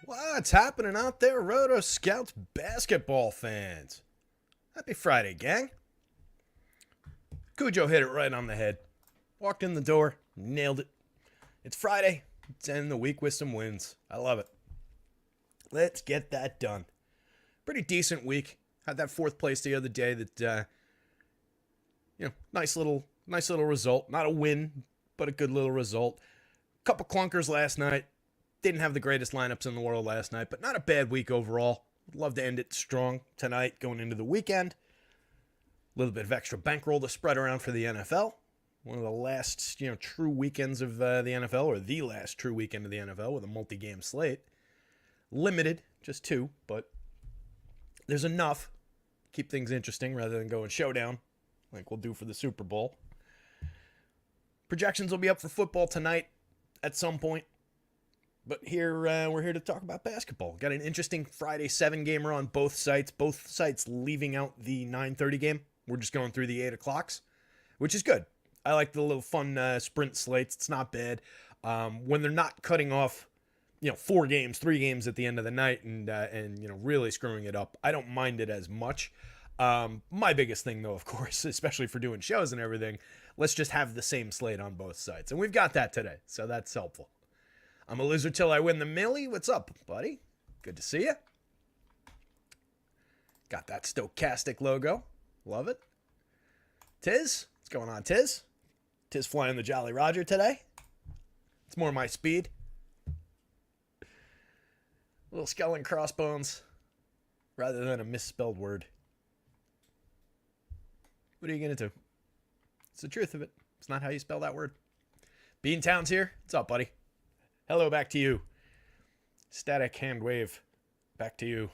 What's happening out there, rotoscouts basketball fans? Happy Friday, gang. Cujo hit it right on the head. Walked in the door, nailed it. It's Friday. It's ending the week with some wins. I love it. Let's get that done. Pretty decent week. Had that fourth place the other day that, nice little result. Not a win, but a good little result. Couple clunkers last night. Didn't have the greatest lineups in the world last night, but not a bad week overall. Would love to end it strong tonight going into the weekend. A little bit of extra bankroll to spread around for the NFL. One of the last, true weekends of the NFL, or the last true weekend of the NFL with a multi-game slate. Limited, just 2, but there's enough. Keep things interesting rather than going showdown like we'll do for the Super Bowl. Projections will be up for football tonight at some point. But here, we're here to talk about basketball. Got an interesting Friday 7-gamer on both sites. Both sites leaving out the 9:30 game. We're just going through the 8 o'clocks, which is good. I like the little fun sprint slates. It's not bad. When they're not cutting off, 4 games, 3 games at the end of the night and really screwing it up, I don't mind it as much. My biggest thing, though, of course, especially for doing shows and everything, let's just have the same slate on both sites. And we've got that today, so that's helpful. I'm a loser till I win the Millie. What's up, buddy? Good to see you. Got that stochastic logo. Love it. Tiz, what's going on, Tiz? Tiz flying the Jolly Roger today. It's more my speed. Little skull and crossbones rather than a misspelled word. What are you going to do? It's the truth of it. It's not how you spell that word. Beantown's here. What's up, buddy? Hello, back to you. Static hand wave. Back to you.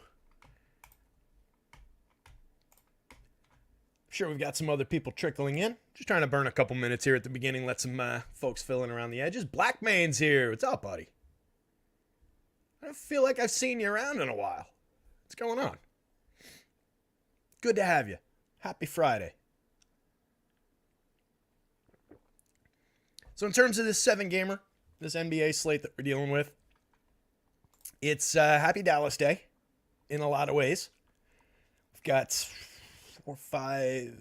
Sure, we've got some other people trickling in. Just trying to burn a couple minutes here at the beginning. Let some folks fill in around the edges. Black Main's here. What's up, buddy? I don't feel like I've seen you around in a while. What's going on? Good to have you. Happy Friday. So in terms of this 7-gamer, this NBA slate that we're dealing with, it's Happy Dallas Day in a lot of ways. We've got 5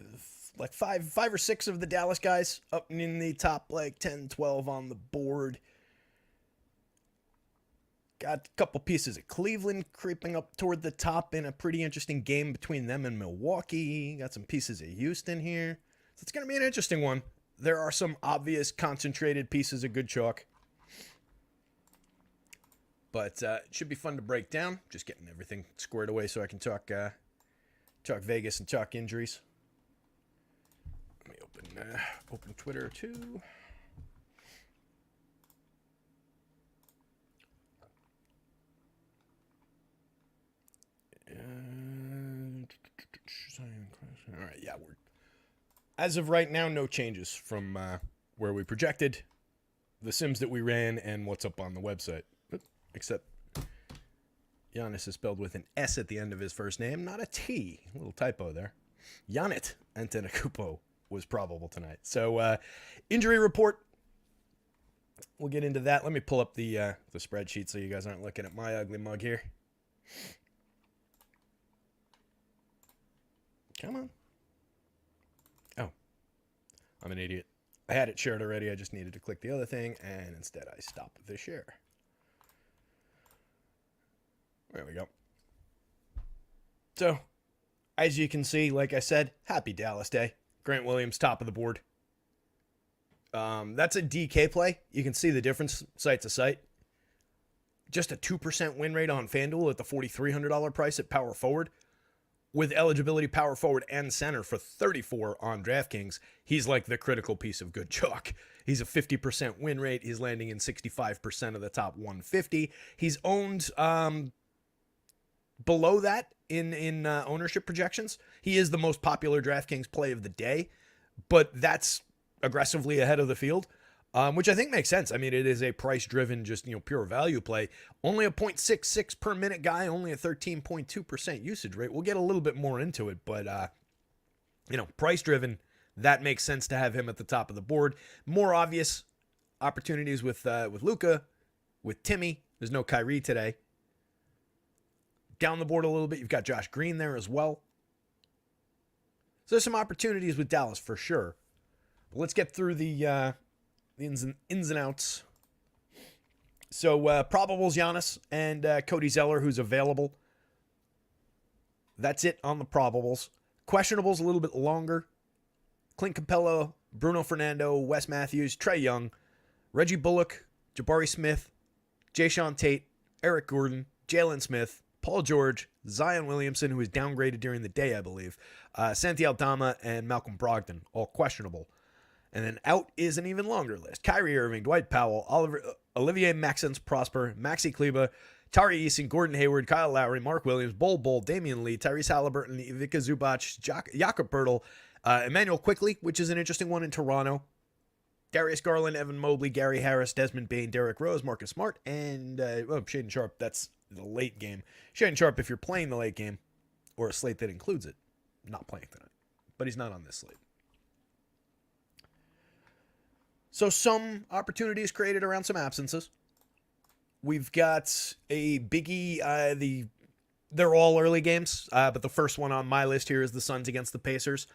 or 6 of the Dallas guys up in the top 10, 12 on the board. Got a couple pieces of Cleveland creeping up toward the top in a pretty interesting game between them and Milwaukee. Got some pieces of Houston here. So it's going to be an interesting one. There are some obvious concentrated pieces of good chalk. But it should be fun to break down. Just getting everything squared away so I can talk Vegas and talk injuries. Let me open Twitter too. All right, yeah, as of right now, no changes from where we projected, the sims that we ran, and what's up on the website. Except Giannis is spelled with an S at the end of his first name, not a T. A little typo there. Giannis Antetokounmpo was probable tonight. So injury report. We'll get into that. Let me pull up the spreadsheet so you guys aren't looking at my ugly mug here. Come on. Oh, I'm an idiot. I had it shared already. I just needed to click the other thing, and instead I stopped the share. There we go. So, as you can see, like I said, Happy Dallas Day. Grant Williams, top of the board. That's a DK play. You can see the difference site to site. Just a 2% win rate on FanDuel at the $4,300 price at power forward. With eligibility power forward and center for 34 on DraftKings, he's like the critical piece of good chalk. He's a 50% win rate. He's landing in 65% of the top 150. He's owned below that in ownership projections. He is the most popular DraftKings play of the day, but that's aggressively ahead of the field, which I think makes sense. I mean, it is a price-driven, just pure value play. Only a 0.66 per minute guy, only a 13.2% usage rate. We'll get a little bit more into it, but price-driven, that makes sense to have him at the top of the board. More obvious opportunities with Luka, with Timmy. There's no Kyrie today. Down the board a little bit, you've got Josh Green there as well. So there's some opportunities with Dallas for sure. But let's get through the ins and outs. So probables Giannis and Cody Zeller, who's available. That's it on the probables. Questionables a little bit longer. Clint Capella, Bruno Fernando, Wes Matthews, Trae Young, Reggie Bullock, Jabari Smith, Jayshawn Tate, Eric Gordon, Jalen Smith, Paul George, Zion Williamson, who was downgraded during the day, I believe, Santi Aldama, and Malcolm Brogdon, all questionable. And then out is an even longer list. Kyrie Irving, Dwight Powell, Olivier Maxence Prosper, Maxi Kleba, Tari Eason, Gordon Hayward, Kyle Lowry, Mark Williams, Bol, Damian Lee, Tyrese Halliburton, Ivica Zubac, Jakob Poeltl, Emmanuel Quickley, which is an interesting one in Toronto, Darius Garland, Evan Mobley, Gary Harris, Desmond Bane, Derrick Rose, Marcus Smart, and Shaedon Sharpe. That's the late game. Shaedon Sharpe, if you're playing the late game, or a slate that includes it, not playing tonight. But he's not on this slate. So some opportunities created around some absences. We've got a biggie. They're all early games, but the first one on my list here is the Suns against the Pacers.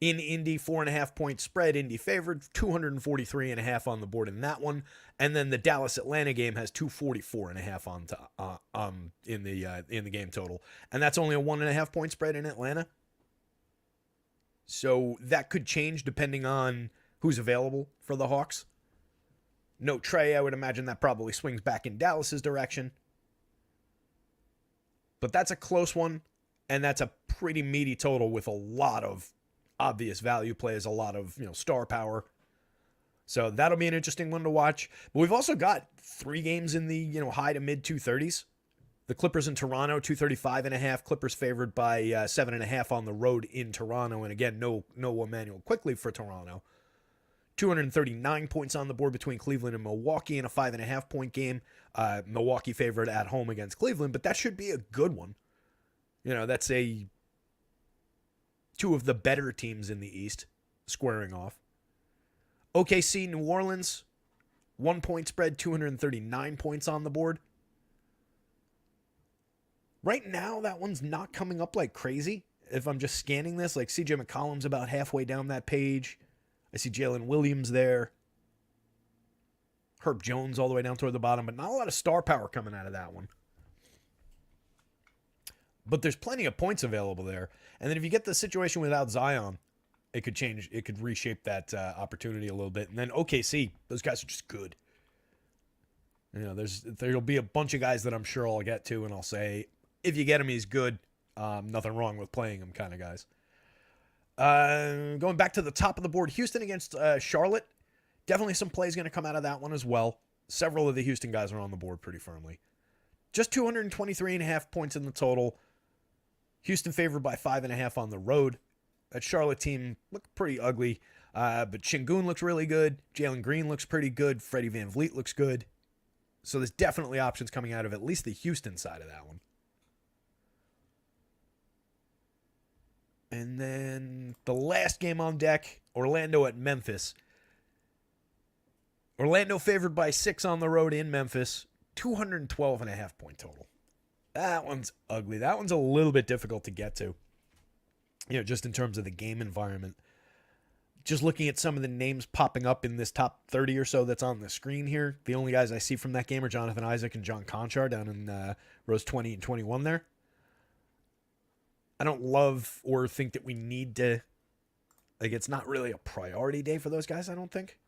In Indy, 4.5 point spread. Indy favored, 243.5 on the board in that one. And then the Dallas Atlanta game has 244.5 in the game total. And that's only a 1.5 point spread in Atlanta. So that could change depending on who's available for the Hawks. No Trae, I would imagine that probably swings back in Dallas's direction. But that's a close one, and that's a pretty meaty total with a lot of obvious value plays, a lot of star power. So that'll be an interesting one to watch. But we've also got 3 games in the high to mid 230s. The Clippers in Toronto, 235.5. Clippers favored by 7.5 on the road in Toronto, and again, no Emmanuel Quickley for Toronto. 239 points on the board between Cleveland and Milwaukee in a 5.5 point game. Milwaukee favored at home against Cleveland, but that should be a good one. That's two of the better teams in the East squaring off. OKC, New Orleans, 1 point spread, 239 points on the board. Right now, that one's not coming up like crazy. If I'm just scanning this, like CJ McCollum's about halfway down that page. I see Jalen Williams there. Herb Jones all the way down toward the bottom, but not a lot of star power coming out of that one. But there's plenty of points available there. And then if you get the situation without Zion, it could change. It could reshape that opportunity a little bit. And then OKC, those guys are just good. There'll be a bunch of guys that I'm sure I'll get to, and I'll say, if you get him, he's good. Nothing wrong with playing him kind of guys. Going back to the top of the board, Houston against Charlotte. Definitely some plays going to come out of that one as well. Several of the Houston guys are on the board pretty firmly. Just 223.5 points in the total. Houston favored by 5.5 on the road. That Charlotte team looked pretty ugly, but Şengün looks really good. Jalen Green looks pretty good. Freddie VanVleet looks good. So there's definitely options coming out of at least the Houston side of that one. And then the last game on deck, Orlando at Memphis. Orlando favored by 6 on the road in Memphis. 212.5 point total. That one's ugly. That one's a little bit difficult to get to. Just in terms of the game environment. Just looking at some of the names popping up in this top 30 or so that's on the screen here. The only guys I see from that game are Jonathan Isaac and John Conchar down in rows 20 and 21 there. I don't love or think that we need to, it's not really a priority day for those guys, I don't think.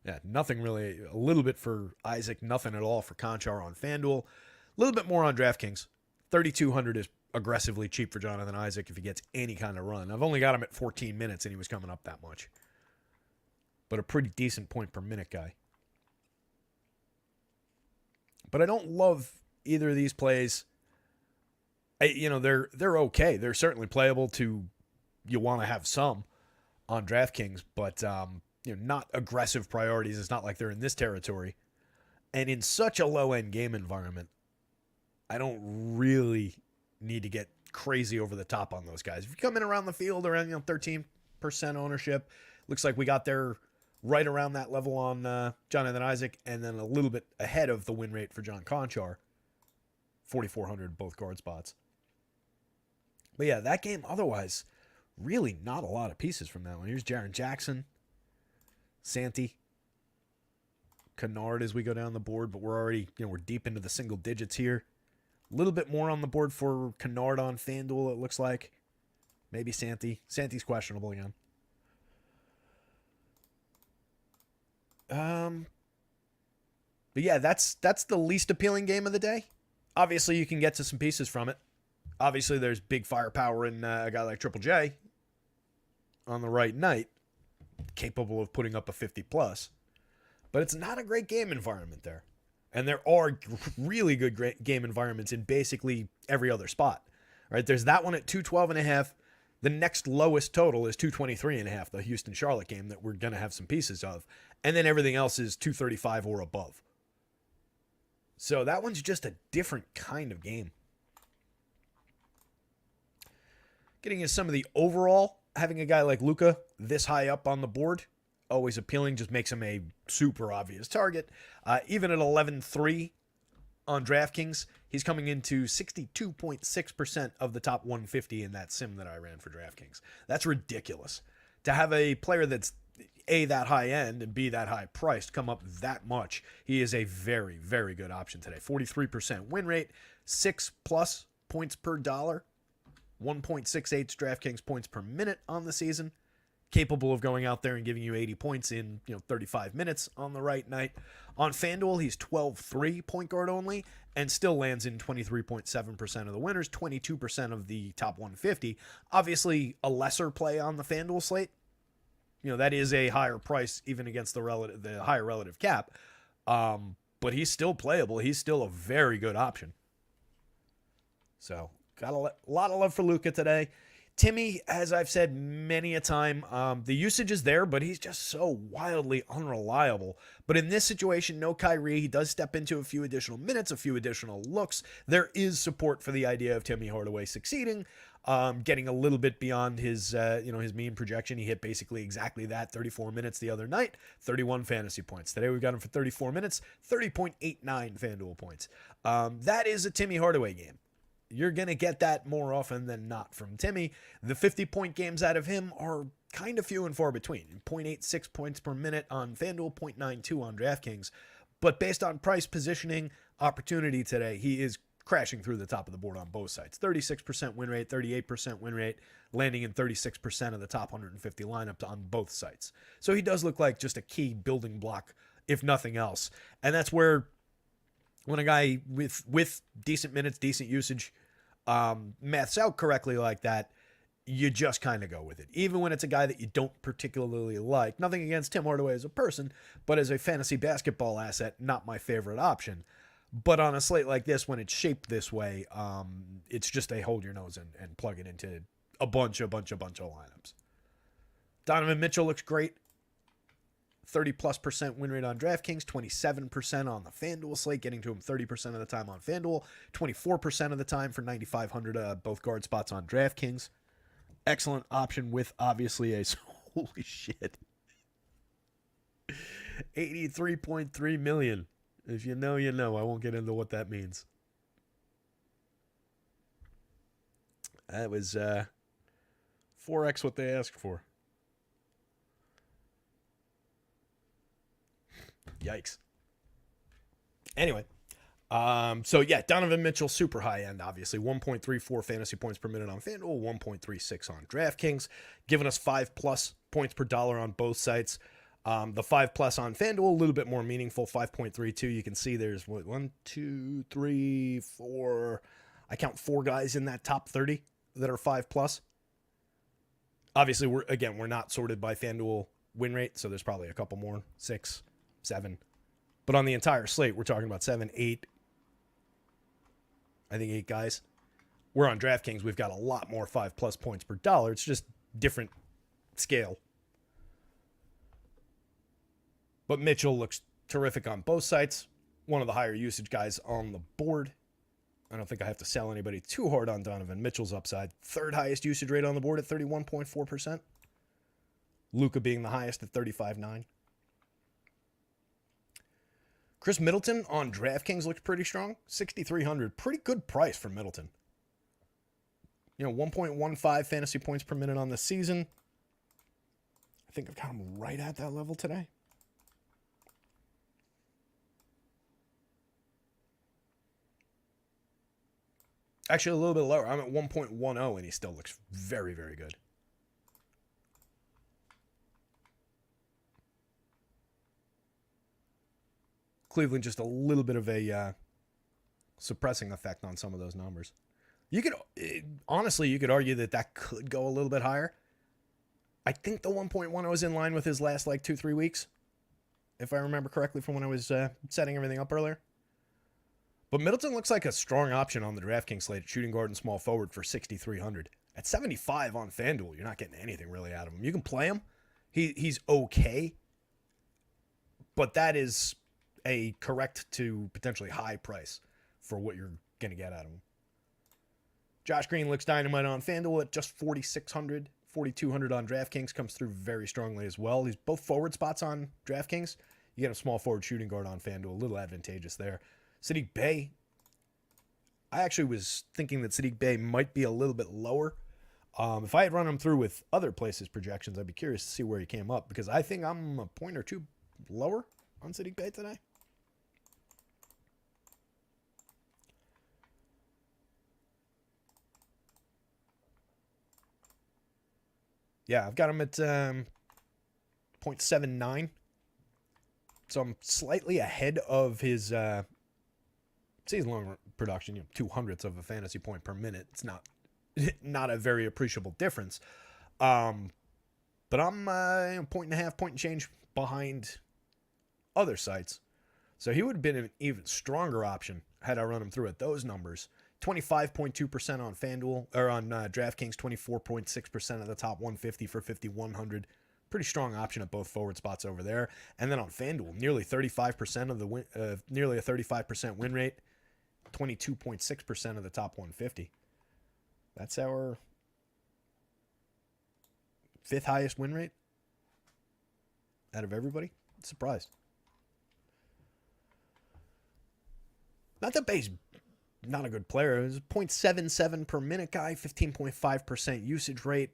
Yeah, nothing really, a little bit for Isaac, nothing at all for Conchar on FanDuel. A little bit more on DraftKings. 3,200 is aggressively cheap for Jonathan Isaac if he gets any kind of run. I've only got him at 14 minutes and he was coming up that much. But a pretty decent point per minute guy. But I don't love either of these plays. They're okay. They're certainly playable to, you want to have some on DraftKings, but not aggressive priorities. It's not like they're in this territory. And in such a low-end game environment, I don't really need to get crazy over the top on those guys. If you come in around the field around 13% ownership, looks like we got there right around that level on Jonathan Isaac, and then a little bit ahead of the win rate for John Conchar. 4,400 both guard spots. But yeah, that game otherwise, really not a lot of pieces from that one. Here's Jaren Jackson, Santi, Kennard as we go down the board, but we're already, we're deep into the single digits here. A little bit more on the board for Kennard on FanDuel, it looks like. Maybe Santi. Santi's questionable again. But yeah, that's the least appealing game of the day. Obviously, you can get to some pieces from it. Obviously, there's big firepower in a guy like Triple J on the right night, capable of putting up a 50+. But it's not a great game environment there. And there are really good game environments in basically every other spot. Right? There's that one at 212.5. The next lowest total is 223.5, the Houston-Charlotte game that we're going to have some pieces of. And then everything else is 235 or above. So that one's just a different kind of game. Getting into some of the overall, having a guy like Luka this high up on the board, always appealing, just makes him a super obvious target. Even at 11-3 on DraftKings, he's coming into 62.6% of the top 150 in that sim that I ran for DraftKings. That's ridiculous. To have a player that's A, that high end, and B, that high priced come up that much, he is a very, very good option today. 43% win rate, 6+ points per dollar, 1.68 DraftKings points per minute on the season. Capable of going out there and giving you 80 points in 35 minutes on the right night. On FanDuel, he's 12-3 point guard only and still lands in 23.7% of the winners, 22% of the top 150. Obviously, a lesser play on the FanDuel slate. That is a higher price even against the higher relative cap. But he's still playable. He's still a very good option. So, got a lot of love for Luka today. Timmy, as I've said many a time, the usage is there, but he's just so wildly unreliable. But in this situation, no Kyrie. He does step into a few additional minutes, a few additional looks. There is support for the idea of Timmy Hardaway succeeding, getting a little bit beyond his, his mean projection. He hit basically exactly that, 34 minutes the other night, 31 fantasy points. Today we got him for 34 minutes, 30.89 FanDuel points. That is a Timmy Hardaway game. You're going to get that more often than not from Timmy. The 50-point games out of him are kind of few and far between. 0.86 points per minute on FanDuel, 0.92 on DraftKings. But based on price, positioning, opportunity today, he is crashing through the top of the board on both sides. 36% win rate, 38% win rate, landing in 36% of the top 150 lineups on both sites. So he does look like just a key building block, if nothing else. And that's where when a guy with decent minutes, decent usage, maths out correctly like that, you just kind of go with it. Even when it's a guy that you don't particularly like. Nothing against Tim Hardaway as a person, but as a fantasy basketball asset, not my favorite option. But on a slate like this, when it's shaped this way, it's just a hold your nose and plug it into a bunch of lineups. Donovan Mitchell looks great. 30+% win rate on DraftKings, 27% on the FanDuel slate, getting to him 30% of the time on FanDuel, 24% of the time for 9,500 both guard spots on DraftKings. Excellent option with obviously a holy shit, 83.3 million. If you know, you know. I won't get into what that means. That was 4x what they asked for. Yikes. Anyway, so yeah, Donovan Mitchell, super high end, obviously. 1.34 fantasy points per minute on FanDuel, 1.36 on DraftKings, giving us 5+ points per dollar on both sites. The 5+ on FanDuel, a little bit more meaningful, 5.32. You can see there's 1, 2, 3, 4. I count 4 guys in that top 30 that are 5+. Obviously, we're not sorted by FanDuel win rate, so there's probably a couple more, 6, 7. But on the entire slate, we're talking about 7, 8. I think 8 guys. We're on DraftKings. We've got a lot more 5+ points per dollar. It's just different scale. But Mitchell looks terrific on both sites. One of the higher usage guys on the board. I don't think I have to sell anybody too hard on Donovan Mitchell's upside. Third highest usage rate on the board at 31.4%. Luka being the highest at 35.9%. Chris Middleton on DraftKings looks pretty strong. 6,300. Pretty good price for Middleton. 1.15 fantasy points per minute on the season. I think I've got him right at that level today. Actually, a little bit lower. I'm at 1.10, and he still looks very, very good. Cleveland just a little bit of a suppressing effect on some of those numbers. You could argue that could go a little bit higher. I think the 1.10 is in line with his last 2-3 weeks, if I remember correctly from when I was setting everything up earlier. But Middleton looks like a strong option on the DraftKings slate, shooting guard and small forward for 6,300. At 75 on FanDuel, you're not getting anything really out of him. You can play him. He's okay, but that is a correct to potentially high price for what you're going to get out of him. Josh Green looks dynamite on FanDuel at just 4,600. 4,200 on DraftKings, comes through very strongly as well. He's both forward spots on DraftKings. You get a small forward shooting guard on FanDuel, a little advantageous there. Sadiq Bey, I actually was thinking that Sadiq Bey might be a little bit lower. If I had run him through with other places' projections, I'd be curious to see where he came up, because I think I'm a point or two lower on Sadiq Bey today. Yeah, I've got him at 0.79. So I'm slightly ahead of his season-long production, 200ths of a fantasy point per minute. It's not a very appreciable difference. But I'm a point and a half, point and change behind other sites. So he would have been an even stronger option had I run him through at those numbers. 25.2% on FanDuel, or on DraftKings, 24.6% of the top 150 for 5,100. Pretty strong option at both forward spots over there. And then on FanDuel, nearly 35% of the nearly a 35% win rate, 22.6% of the top 150. That's our fifth highest win rate out of everybody. Surprised. Not that Bay's not a good player. It was a 0.77 per minute guy, 15.5% usage rate.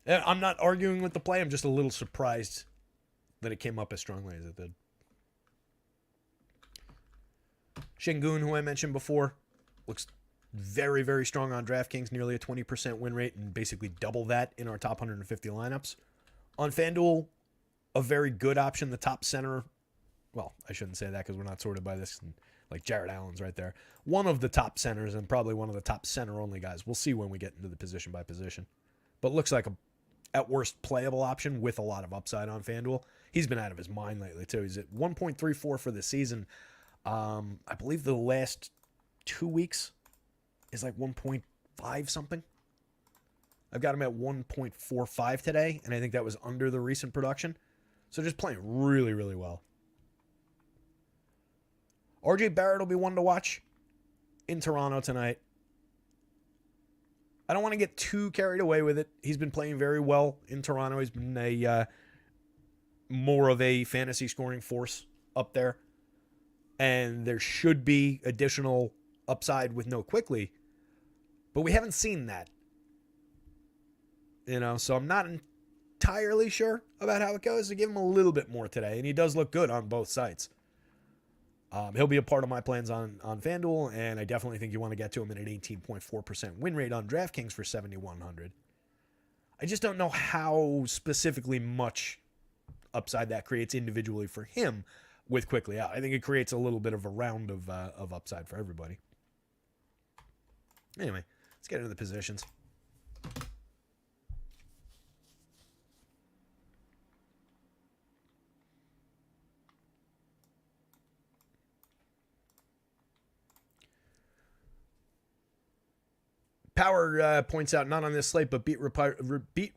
I'm not arguing with the play. I'm just a little surprised that it came up as strongly as it did. Şengün, who I mentioned before, looks very, very strong on DraftKings, nearly a 20% win rate, and basically double that in our top 150 lineups. On FanDuel, a very good option. The top center, well, I shouldn't say that because we're not sorted by this. Like Jared Allen's right there. One of the top centers and probably one of the top center-only guys. We'll see when we get into the position by position. But looks like a, at worst, playable option with a lot of upside on FanDuel. He's been out of his mind lately, too. He's at 1.34 for the season. I believe the last 2 weeks is like 1.5 something. I've got him at 1.45 today, and I think that was under the recent production. So just playing really, really well. RJ Barrett will be one to watch in Toronto tonight. I don't want to get too carried away with it. He's been playing very well in Toronto. He's been a more of a fantasy scoring force up there. And there should be additional upside with no Quickly. But we haven't seen that. So I'm not entirely sure about how it goes. So give him a little bit more today. And he does look good on both sites. He'll be a part of my plans on FanDuel, and I definitely think you want to get to him at an 18.4% win rate on DraftKings for 7,100. I just don't know how specifically much upside that creates individually for him with Quickly out. I think it creates a little bit of a round of upside for everybody. Anyway, let's get into the positions. Power points out, not on this slate, but beat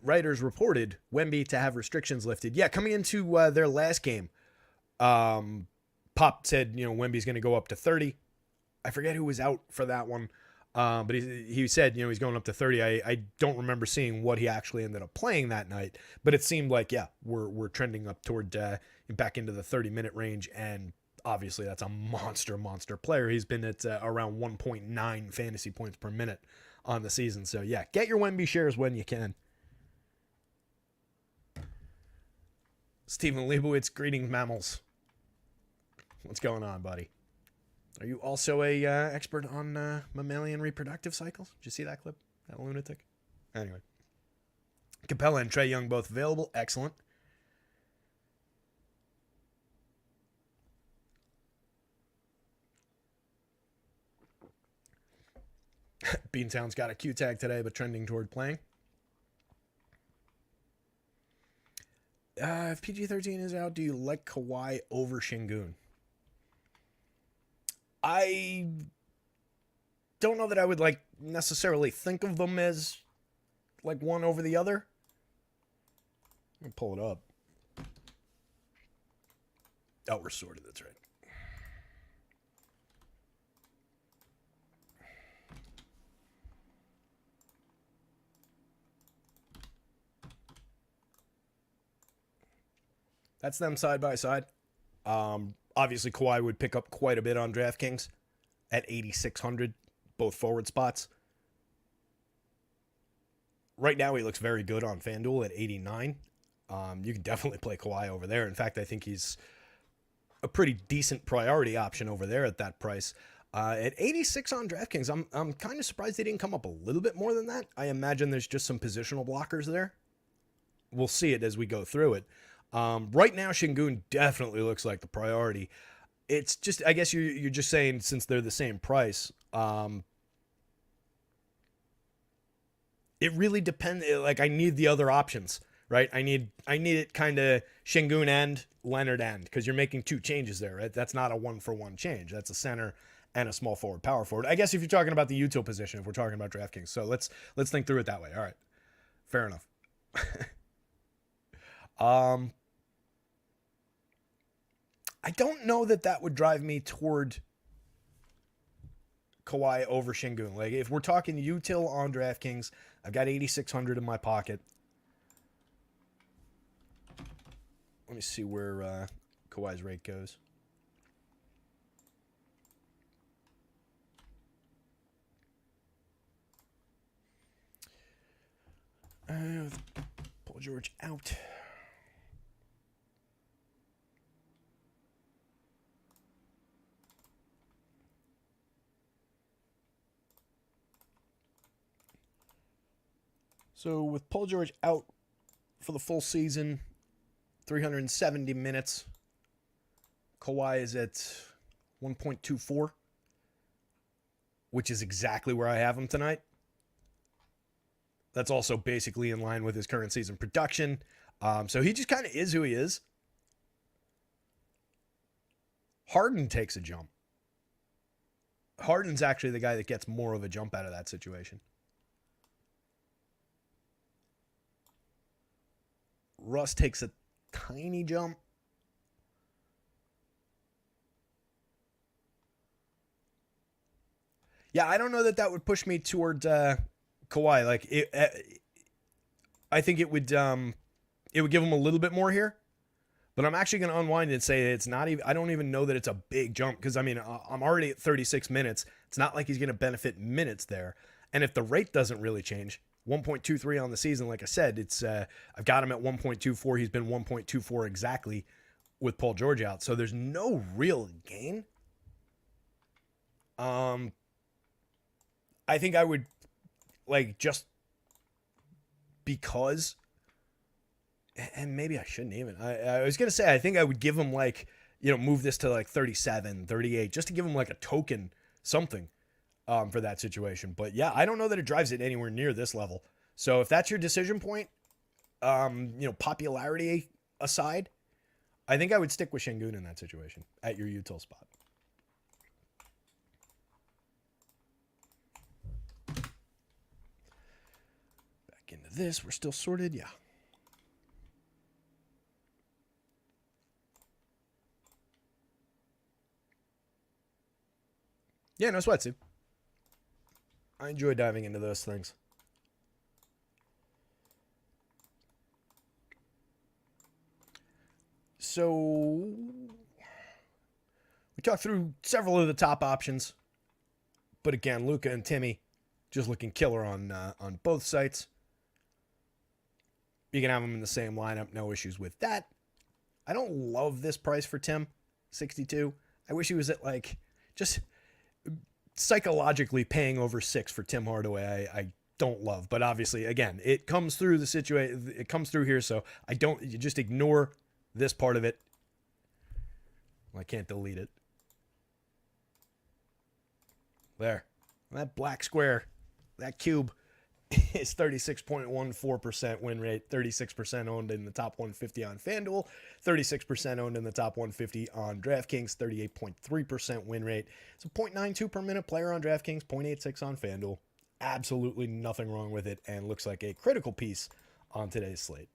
writers reported Wemby to have restrictions lifted. Yeah, coming into their last game, Pop said, Wemby's going to go up to 30. I forget who was out for that one. But he said, he's going up to 30. I don't remember seeing what he actually ended up playing that night, but it seemed like, yeah, we're trending up toward back into the 30-minute range, and obviously that's a monster player. He's been at around 1.9 fantasy points per minute on the season. So yeah, get your Wemby shares when you can. Stephen Leibowitz, greetings, mammals. What's going on, buddy? Are you also a expert on mammalian reproductive cycles? Did you see that clip? That lunatic? Anyway. Capella and Trae Young both available. Excellent. Beantown's got a Q tag today, but trending toward playing. If PG-13 is out, do you like Kawhi over Şengün? I don't know that I would necessarily think of them as one over the other. Let me pull it up. Oh, we're sorted. That's right. That's them side by side. Obviously, Kawhi would pick up quite a bit on DraftKings at 8,600, both forward spots. Right now, he looks very good on FanDuel at 89. You can definitely play Kawhi over there. In fact, I think he's a pretty decent priority option over there at that price. At 86 on DraftKings, I'm kind of surprised they didn't come up a little bit more than that. I imagine there's just some positional blockers there. We'll see it as we go through it. Right now, Şengün definitely looks like the priority. It's just, I guess you're just saying since they're the same price. It really depends. I need the other options, right? I need it kind of Şengün and Leonard and, because you're making two changes there, right? That's not a 1-for-1 change. That's a center and a small forward, power forward. I guess if you're talking about the util position, if we're talking about DraftKings. So let's think through it that way. All right. Fair enough. I don't know that would drive me toward Kawhi over Şengün. If we're talking util on DraftKings, I've got 8,600 in my pocket. Let me see where Kawhi's rate goes. Paul George out. So with Paul George out for the full season, 370 minutes, Kawhi is at 1.24, which is exactly where I have him tonight. That's also basically in line with his current season production. So he just kind of is who he is. Harden takes a jump. Harden's actually the guy that gets more of a jump out of that situation. Russ takes a tiny jump. Yeah, I don't know that would push me toward Kawhi. I think it would give him a little bit more here. But I'm actually going to unwind and say it's not even. I don't even know that it's a big jump because I'm already at 36 minutes. It's not like he's going to benefit minutes there. And if the rate doesn't really change, 1.23 on the season, like I said, it's I've got him at 1.24. He's been 1.24 exactly with Paul George out. So there's no real gain. I think I would just because, and maybe I shouldn't even. I was going to say I think I would give him move this to 37, 38 just to give him a token something. For that situation. But yeah, I don't know that it drives it anywhere near this level. So if that's your decision point, popularity aside, I think I would stick with Şengün in that situation at your util spot. Back into this, we're still sorted, yeah. Yeah, no sweat, Sue. I enjoy diving into those things. So we talked through several of the top options, but again, Luka and Timmy just looking killer on both sites. You can have them in the same lineup, no issues with that. I don't love this price for Tim, 62. I wish he was at like just psychologically paying over 6 for Tim Hardaway. I don't love, but obviously, again, it comes through the situation. It comes through here, so you just ignore this part of it. Well, I can't delete it. There. That black square, that cube, is 36.14% win rate, 36% owned in the top 150 on FanDuel, 36% owned in the top 150 on DraftKings, 38.3% win rate. It's a 0.92 per minute player on DraftKings, 0.86 on FanDuel. Absolutely nothing wrong with it, and looks like a critical piece on today's slate.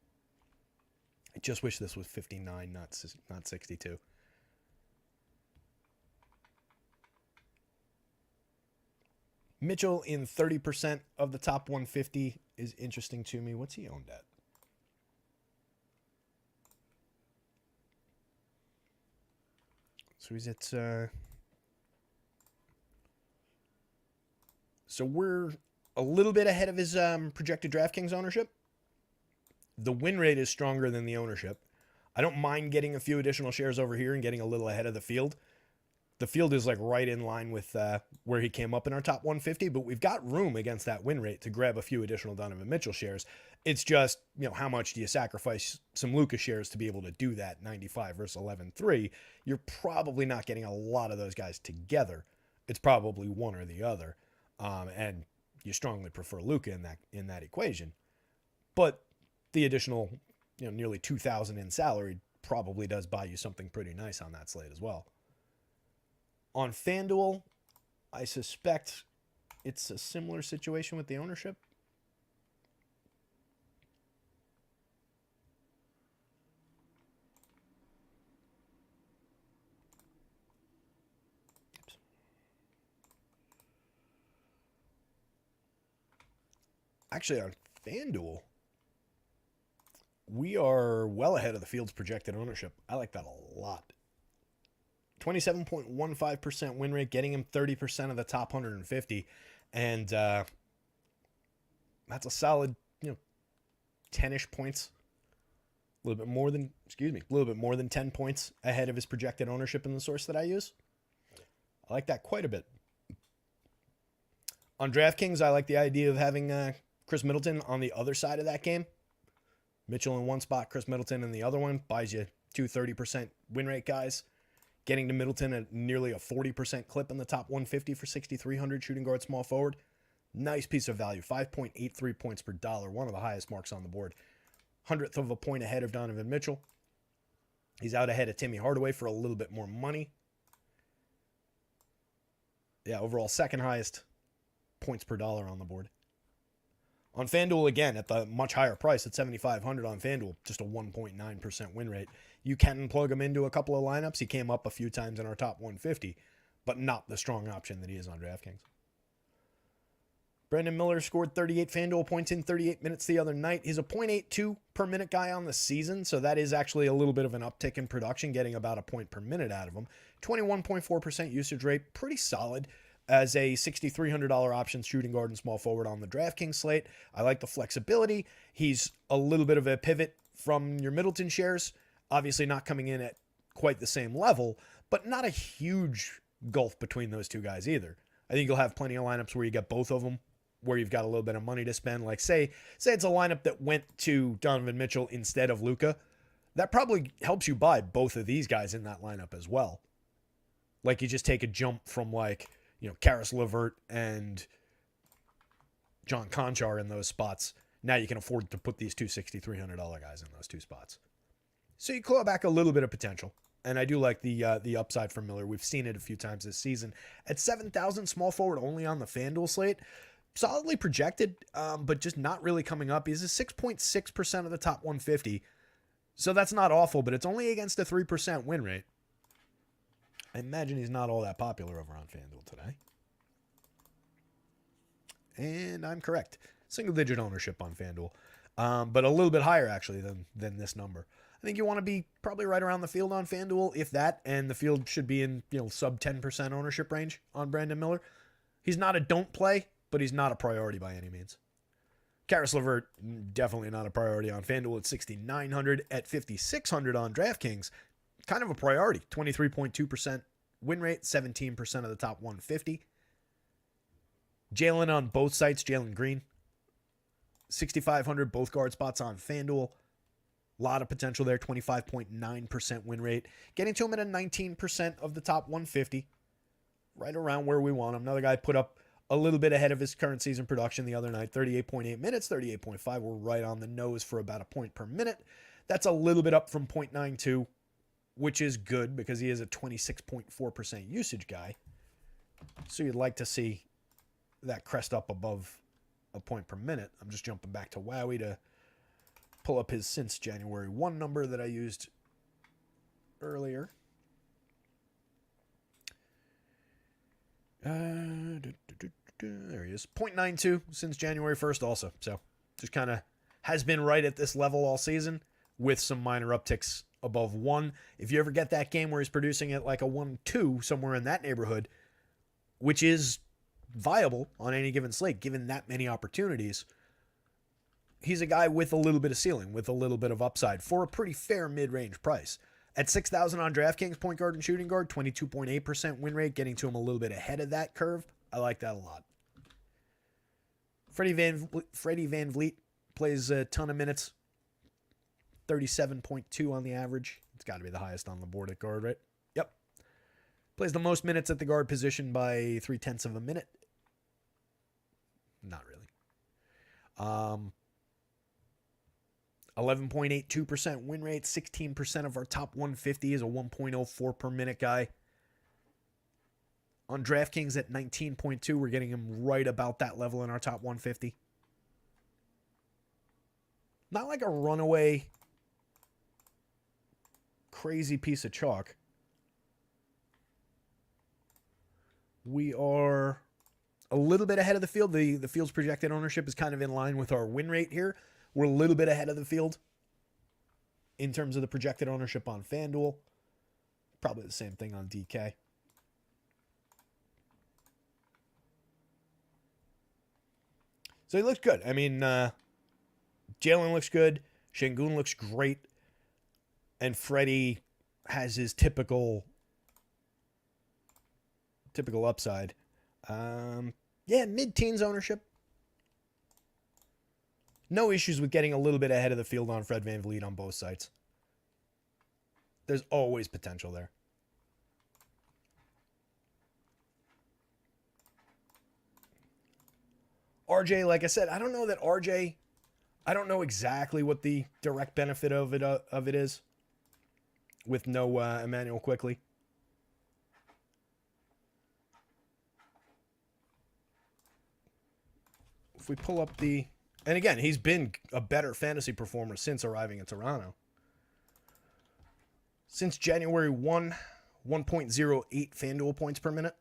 I just wish this was 59, not 62. Mitchell in 30% of the top 150 is interesting to me. What's he owned at? So he's at... So we're a little bit ahead of his projected DraftKings ownership. The win rate is stronger than the ownership. I don't mind getting a few additional shares over here and getting a little ahead of the field. The field is like right in line with where he came up in our top 150, but we've got room against that win rate to grab a few additional Donovan Mitchell shares. It's just, how much do you sacrifice some Luka shares to be able to do that? 95 versus 11.3. You're probably not getting a lot of those guys together. It's probably one or the other. And you strongly prefer Luka in that equation. But the additional, nearly 2,000 in salary probably does buy you something pretty nice on that slate as well. On FanDuel, I suspect it's a similar situation with the ownership. Actually, on FanDuel, we are well ahead of the field's projected ownership. I like that a lot. 27.15% win rate, getting him 30% of the top 150. And that's a solid, 10-ish points. A little bit more than 10 points ahead of his projected ownership in the source that I use. I like that quite a bit. On DraftKings, I like the idea of having Chris Middleton on the other side of that game. Mitchell in one spot, Chris Middleton in the other one. Buys you 30% win rate guys. Getting to Middleton at nearly a 40% clip in the top 150 for 6,300 shooting guard small forward. Nice piece of value. 5.83 points per dollar. One of the highest marks on the board. 100th of a point ahead of Donovan Mitchell. He's out ahead of Timmy Hardaway for a little bit more money. Yeah, overall second highest points per dollar on the board. On FanDuel, again, at the much higher price at $7,500 on FanDuel, just a 1.9% win rate. You can plug him into a couple of lineups. He came up a few times in our top 150, but not the strong option that he is on DraftKings. Brandon Miller scored 38 FanDuel points in 38 minutes the other night. He's a 0.82 per minute guy on the season, so that is actually a little bit of an uptick in production, getting about a point per minute out of him. 21.4% usage rate, pretty solid. As a $6,300 option shooting guard and small forward on the DraftKings slate. I like the flexibility. He's a little bit of a pivot from your Middleton shares. Obviously not coming in at quite the same level, but not a huge gulf between those two guys either. I think you'll have plenty of lineups where you get both of them, where you've got a little bit of money to spend. Like say it's a lineup that went to Donovan Mitchell instead of Luka. That probably helps you buy both of these guys in that lineup as well. Like you just take a jump from Karis LeVert and John Conchar in those spots. Now you can afford to put these two $6,300 guys in those two spots. So you claw back a little bit of potential. And I do like the upside from Miller. We've seen it a few times this season. At 7,000 small forward only on the FanDuel slate. Solidly projected, but just not really coming up. He's a 6.6% of the top 150. So that's not awful, but it's only against a 3% win rate. I imagine he's not all that popular over on FanDuel today. And I'm correct. Single-digit ownership on FanDuel. But a little bit higher, actually, than this number. I think you want to be probably right around the field on FanDuel, if that, and the field should be in, sub 10% ownership range on Brandon Miller. He's not a don't play, but he's not a priority by any means. Karis LeVert, definitely not a priority on FanDuel at 6,900. At 5,600 on DraftKings, kind of a priority. 23.2% win rate, 17% of the top 150. Jalen on both sites, Jalen Green. 6,500, both guard spots on FanDuel. A lot of potential there, 25.9% win rate. Getting to him at a 19% of the top 150. Right around where we want him. Another guy put up a little bit ahead of his current season production the other night. 38.8 minutes, 38.5. We're right on the nose for about a point per minute. That's a little bit up from 0.92, which is good because he is a 26.4% usage guy. So you'd like to see that crest up above a point per minute. I'm just jumping back to Wowie to pull up his since January 1 number that I used earlier. There he is. 0.92 since January 1st also. So just kind of has been right at this level all season with some minor upticks above 1. If you ever get that game where he's producing at like a 1-2, somewhere in that neighborhood, which is viable on any given slate, given that many opportunities, he's a guy with a little bit of ceiling, with a little bit of upside for a pretty fair mid-range price. At 6,000 on DraftKings, point guard and shooting guard, 22.8% win rate, getting to him a little bit ahead of that curve. I like that a lot. Freddie Van Vliet plays a ton of minutes, 37.2 on the average. It's got to be the highest on the board at guard, right? Yep. Plays the most minutes at the guard position by 0.3 of a minute. Not really. 11.82% win rate, 16% of our top 150 is a 1.04 per minute guy. On DraftKings at 19.2, we're getting him right about that level in our top 150. Not like a runaway crazy piece of chalk. We are a little bit ahead of the field. The field's projected ownership is kind of in line with our win rate here. We're a little bit ahead of the field in terms of the projected ownership on FanDuel. Probably the same thing on DK. So he looks good. I mean, Jalen looks good. Şengün looks great. And Freddie has his typical upside. Mid-teens ownership. No issues with getting a little bit ahead of the field on Fred VanVleet on both sites. There's always potential there. RJ, like I said, I don't know exactly what the direct benefit of it is with no Emmanuel Quickly. If we pull up and again, he's been a better fantasy performer since arriving in Toronto. Since January 1, 1.08 FanDuel points per minute.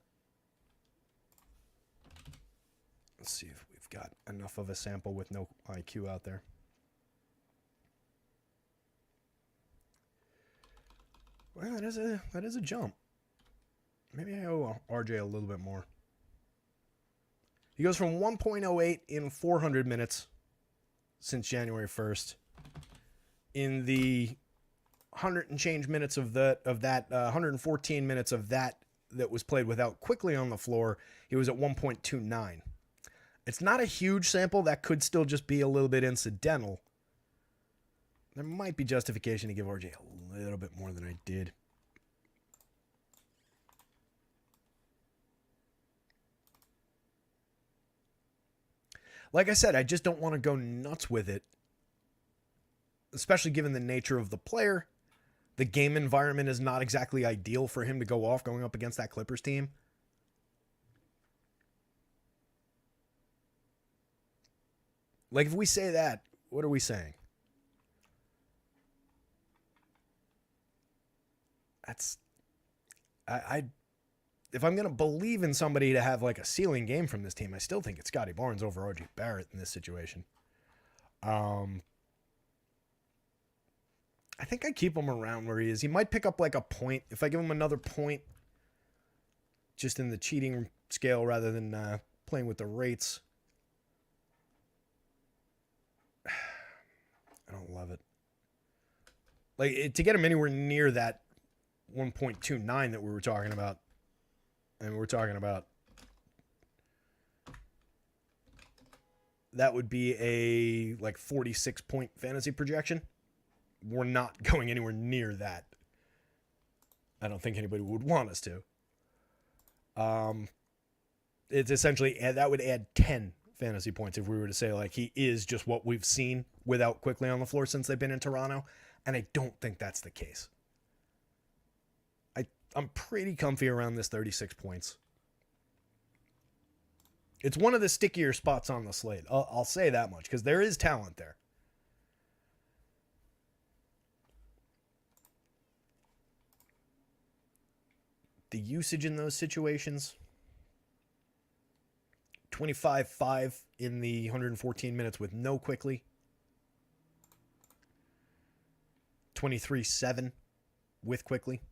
Let's see if we've got enough of a sample with no IQ out there. Well, that is a jump. Maybe I owe RJ a little bit more. He goes from 1.08 in 400 minutes since January 1st. In the 100 and change minutes of that 114 minutes of that was played without Quickly on the floor, he was at 1.29. It's not a huge sample. That could still just be a little bit incidental. There might be justification to give RJ a little bit more than I did. Like I said, I just don't want to go nuts with it, especially given the nature of the player. The game environment is not exactly ideal for him to go off going up against that Clippers team. Like, if we say that, what are we saying? I if I'm going to believe in somebody to have like a ceiling game from this team, I still think it's Scotty Barnes over RJ Barrett in this situation. I think I keep him around where he is. He might pick up like a point. If I give him another point just in the cheating scale rather than playing with the rates. I don't love it. Like, to get him anywhere near that 1.29 that we were talking about, and we're talking about, that would be a like 46 point fantasy projection. We're not going anywhere near that. I don't think anybody would want us to. It's essentially, that would add 10 fantasy points if we were to say like he is just what we've seen without quickly on the floor since they've been in Toronto. And I don't think that's the case. I'm pretty comfy around this 36 points. It's one of the stickier spots on the slate. I'll say that much because there is talent there. The usage in those situations, 25-5 in the 114 minutes with no quickly. 23-7 with quickly.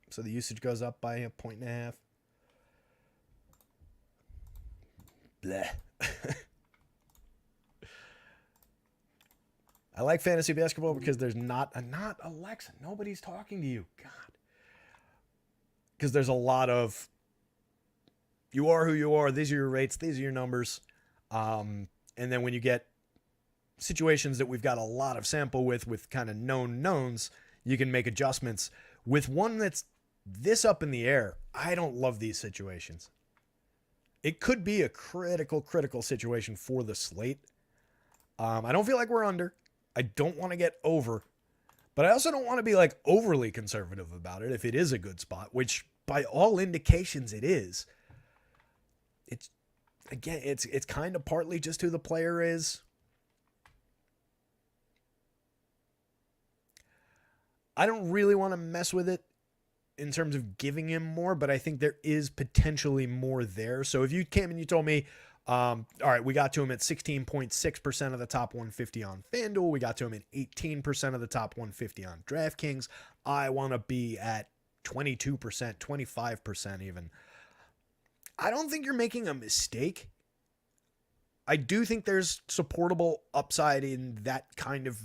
So the usage goes up by 1.5. Bleh. I like fantasy basketball because there's not Alexa. Nobody's talking to you. God. Because there's a lot of you are who you are. These are your rates. These are your numbers. And then when you get situations that we've got a lot of sample with kind of known knowns, you can make adjustments. With one that's this up in the air, I don't love these situations. It could be a critical situation for the slate. I don't feel like we're under. I don't want to get over. But I also don't want to be like overly conservative about it if it is a good spot, which by all indications it is. It's kind of partly just who the player is. I don't really want to mess with it in terms of giving him more, but I think there is potentially more there. So if you came and you told me, all right, we got to him at 16.6% of the top 150 on FanDuel. We got to him at 18% of the top 150 on DraftKings. I want to be at 22%, 25% even. I don't think you're making a mistake. I do think there's supportable upside in that kind of,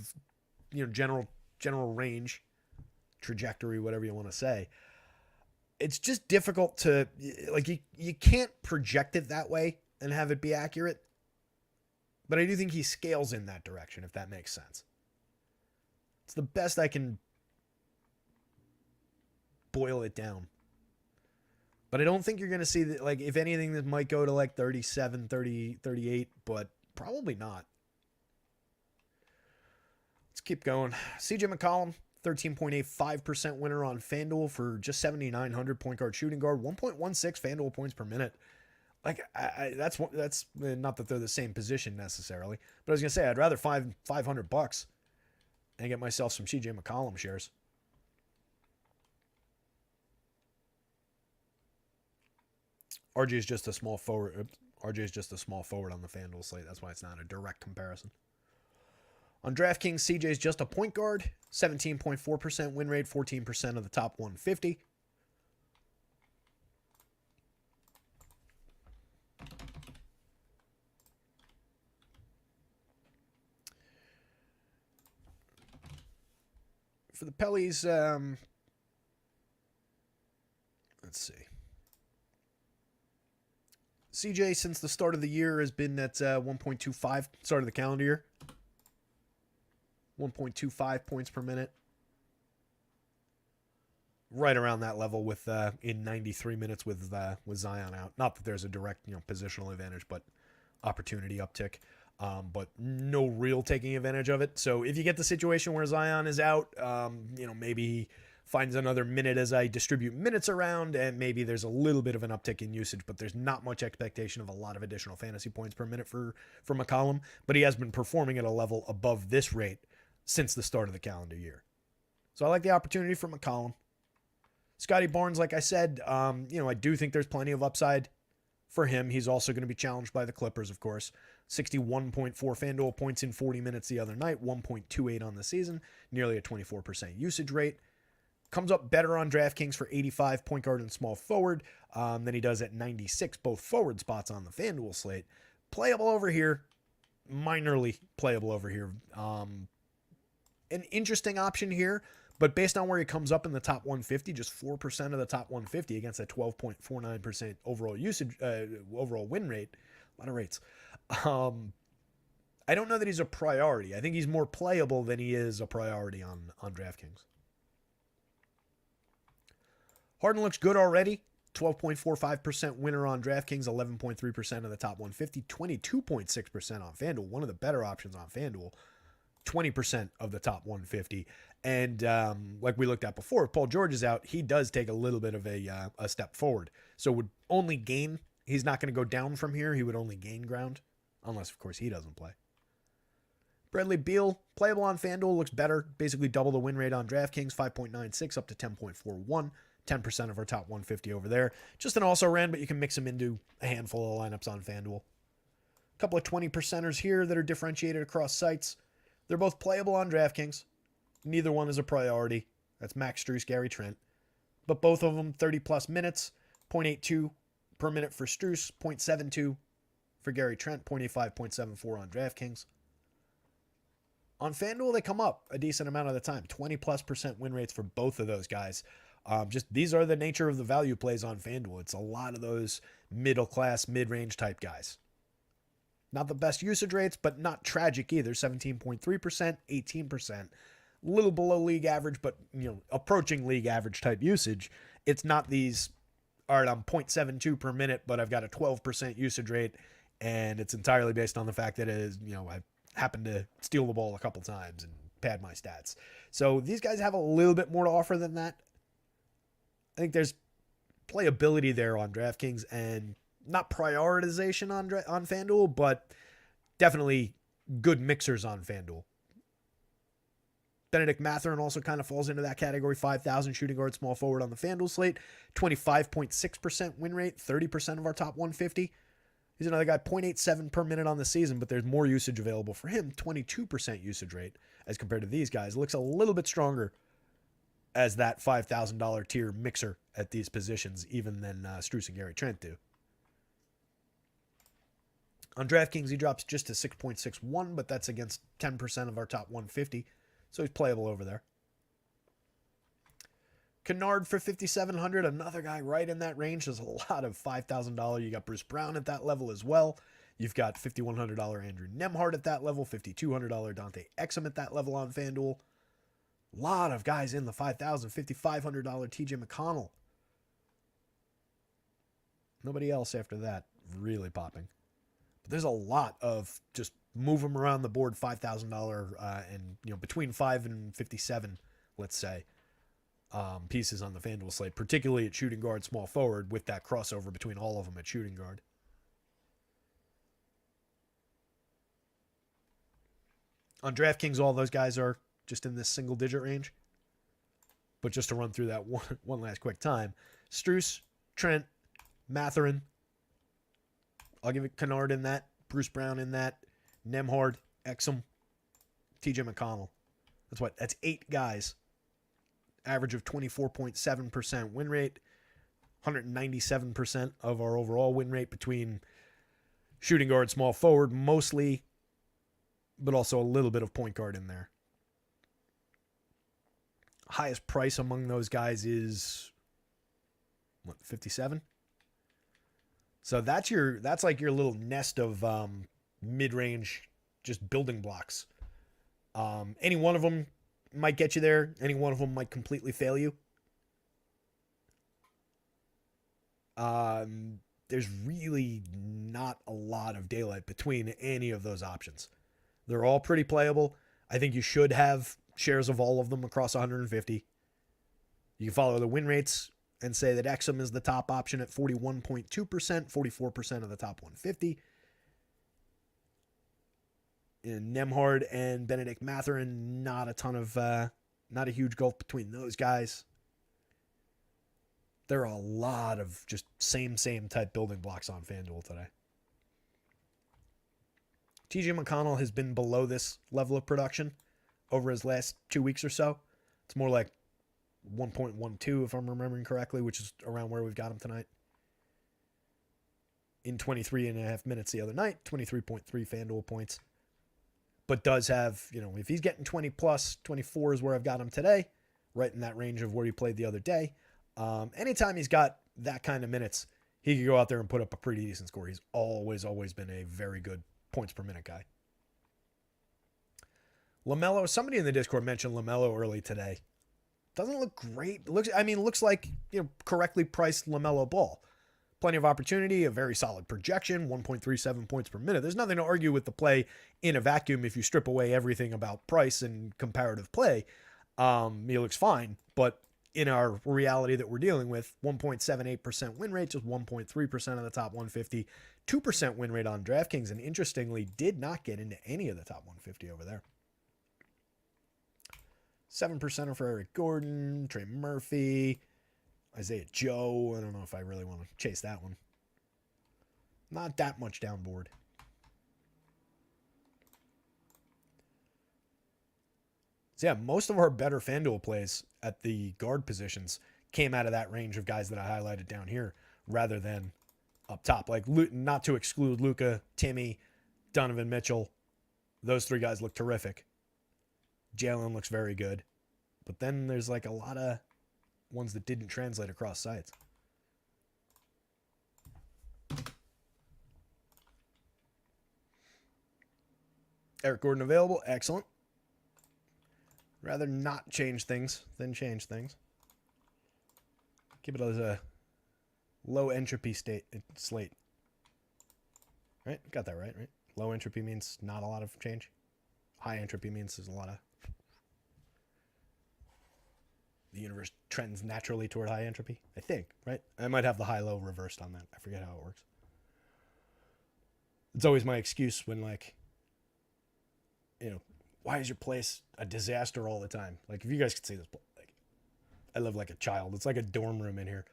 general range, trajectory, whatever you want to say. It's just difficult to, like, you can't project it that way and have it be accurate. But I do think he scales in that direction, if that makes sense. It's the best I can boil it down. But I don't think you're going to see that, like, if anything, that might go to like 37, 30, 38, but probably not. Let's keep going. CJ McCollum, 13.85% winner on FanDuel for just 7,900 point guard shooting guard, 1.16 FanDuel points per minute. Like, that's not that they're the same position necessarily, but I was gonna say I'd rather $500 and get myself some CJ McCollum shares. RJ is just a small forward. RJ is just a small forward on the FanDuel slate. That's why it's not a direct comparison. On DraftKings, CJ is just a point guard, 17.4% win rate, 14% of the top 150. For the Pellies, let's see. CJ, since the start of the year, has been at 1.25, start of the calendar year. 1.25 points per minute. Right around that level with in 93 minutes with Zion out. Not that there's a direct positional advantage, but opportunity uptick. But no real taking advantage of it. So if you get the situation where Zion is out, maybe he finds another minute as I distribute minutes around, and maybe there's a little bit of an uptick in usage, but there's not much expectation of a lot of additional fantasy points per minute for McCollum. But he has been performing at a level above this rate since the start of the calendar year. So I like the opportunity for McCollum. Scotty Barnes, like I said, I do think there's plenty of upside for him. He's also going to be challenged by the Clippers, of course. 61.4 FanDuel points in 40 minutes the other night, 1.28 on the season, nearly a 24% usage rate. Comes up better on DraftKings for 85 point guard and small forward than he does at 96, both forward spots on the FanDuel slate. Playable over here, minorly playable over here. An interesting option here, but based on where he comes up in the top 150, just 4% of the top 150 against a 12.49% overall usage, overall win rate. A lot of rates. I don't know that he's a priority. I think he's more playable than he is a priority on DraftKings. Harden looks good already. 12.45% winner on DraftKings, 11.3% of the top 150, 22.6% on FanDuel. One of the better options on FanDuel. 20% of the top 150. And like we looked at before, if Paul George is out, he does take a little bit of a step forward. So would only gain. He's not going to go down from here. He would only gain ground. Unless, of course, he doesn't play. Bradley Beal, playable on FanDuel, looks better. Basically double the win rate on DraftKings, 5.96 up to 10.41. 10% of our top 150 over there. Just an also ran, but you can mix them into a handful of lineups on FanDuel. A couple of 20%ers here that are differentiated across sites. They're both playable on DraftKings. Neither one is a priority. That's Max Strus, Gary Trent. But both of them 30-plus minutes, 0.82 per minute for Strus, 0.72 for Gary Trent, 0.85, 0.74 on DraftKings. On FanDuel, they come up a decent amount of the time. 20-plus% win rates for both of those guys. Just these are the nature of the value plays on FanDuel. It's a lot of those middle-class, mid-range type guys. Not the best usage rates, but not tragic either. 17.3%, 18%. A little below league average, but approaching league average type usage. It's not these, all right, I'm 0.72 per minute, but I've got a 12% usage rate, and it's entirely based on the fact that it is, I happened to steal the ball a couple times and pad my stats. So these guys have a little bit more to offer than that. I think there's playability there on DraftKings and not prioritization on FanDuel, but definitely good mixers on FanDuel. Benedict Mathurin also kind of falls into that category. 5,000 shooting guard, small forward on the FanDuel slate. 25.6% win rate, 30% of our top 150. He's another guy, 0.87 per minute on the season, but there's more usage available for him. 22% usage rate as compared to these guys. It looks a little bit stronger as that $5,000 tier mixer at these positions, even than Strus and Gary Trent do. On DraftKings, he drops just to 6.61, but that's against 10% of our top 150, so he's playable over there. Kennard for $5,700, another guy right in that range. There's a lot of $5,000. You got Bruce Brown at that level as well. You've got $5,100 Andrew Nembhard at that level, $5,200 Dante Exum at that level on FanDuel. A lot of guys in the $5,000, $5,500 TJ McConnell. Nobody else after that really popping. But there's a lot of just move them around the board, $5,000 and between 5 and 57, let's say, pieces on the FanDuel slate, particularly at shooting guard, small forward, with that crossover between all of them at shooting guard. On DraftKings, all those guys are just in this single-digit range. But just to run through that one last quick time. Strus, Trent, Mathurin. I'll give it Kennard in that. Bruce Brown in that. Nembhard, Exum, TJ McConnell. That's 8 guys. Average of 24.7% win rate. 197% of our overall win rate between shooting guard, small forward, mostly, but also a little bit of point guard in there. Highest price among those guys is 57. So that's like your little nest of mid-range just building blocks. Any one of them might get you there. Any one of them might completely fail you. There's really not a lot of daylight between any of those options. They're all pretty playable. I think you should have shares of all of them across 150. You can follow the win rates and say that Exum is the top option at 41.2%, 44% of the top 150. In Nembhard and Benedict Mathurin, not a huge gulf between those guys. There are a lot of just same type building blocks on FanDuel today. TJ McConnell has been below this level of production over his last 2 weeks or so. It's more like 1.12 if I'm remembering correctly, which is around where we've got him tonight. In 23 and a half minutes the other night, 23.3 FanDuel points. But does have, if he's getting 20 plus, 24 is where I've got him today, right in that range of where he played the other day. Anytime he's got that kind of minutes, he could go out there and put up a pretty decent score. He's always been a very good points per minute guy. LaMelo, somebody in the Discord mentioned LaMelo early today. Doesn't look great. Looks like correctly priced LaMelo ball. Plenty of opportunity, a very solid projection, 1.37 points per minute. There's nothing to argue with the play in a vacuum if you strip away everything about price and comparative play. He looks fine, but in our reality that we're dealing with, 1.78% win rate, just 1.3% of the top 150, 2% win rate on DraftKings, and interestingly, did not get into any of the top 150 over there. 7% for Eric Gordon, Trey Murphy, Isaiah Joe. I don't know if I really want to chase that one. Not that much down board. So yeah, most of our better FanDuel plays at the guard positions came out of that range of guys that I highlighted down here rather than up top. Like, not to exclude Luka, Timmy, Donovan Mitchell. Those three guys look terrific. Jalen looks very good. But then there's like a lot of ones that didn't translate across sites. Eric Gordon available. Excellent. Rather not change things than change things. Keep it as a low entropy slate. Right? Got that right? Low entropy means not a lot of change. High entropy means there's a lot of... The universe trends naturally toward high entropy, I think, right? I might have the high-low reversed on that. I forget how it works. It's always my excuse when, like, why is your place a disaster all the time? Like, if you guys could see this, like, I live like a child. It's like a dorm room in here.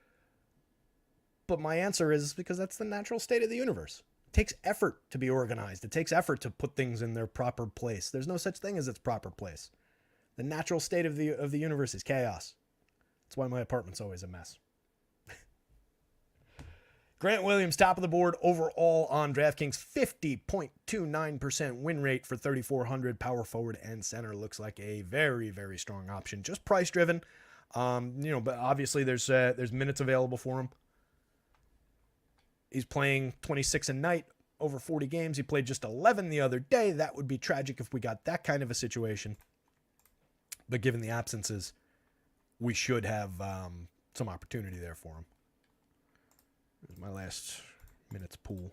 But my answer is because that's the natural state of the universe. It takes effort to be organized. It takes effort to put things in their proper place. There's no such thing as its proper place. The natural state of the universe is chaos. That's why my apartment's always a mess. Grant Williams, top of the board overall on DraftKings, 50.29% win rate for 3,400 power forward and center. Looks like a very, very strong option. Just price driven. But obviously there's minutes available for him. He's playing 26 a night over 40 games. He played just 11 the other day. That would be tragic if we got that kind of a situation. But given the absences, we should have some opportunity there for him. Here's my last minutes pool.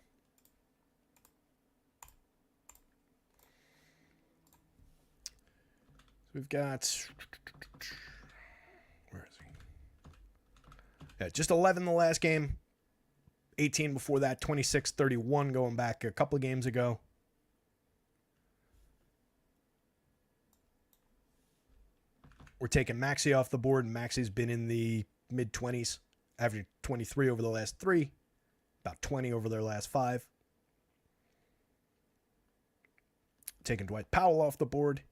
So we've got... Where is he? Yeah, just 11 the last game. 18 before that. 26-31 going back a couple of games ago. We're taking Maxey off the board, and Maxey's been in the mid-20s, averaging 23 over the last 3, about 20 over their last 5. Taking Dwight Powell off the board.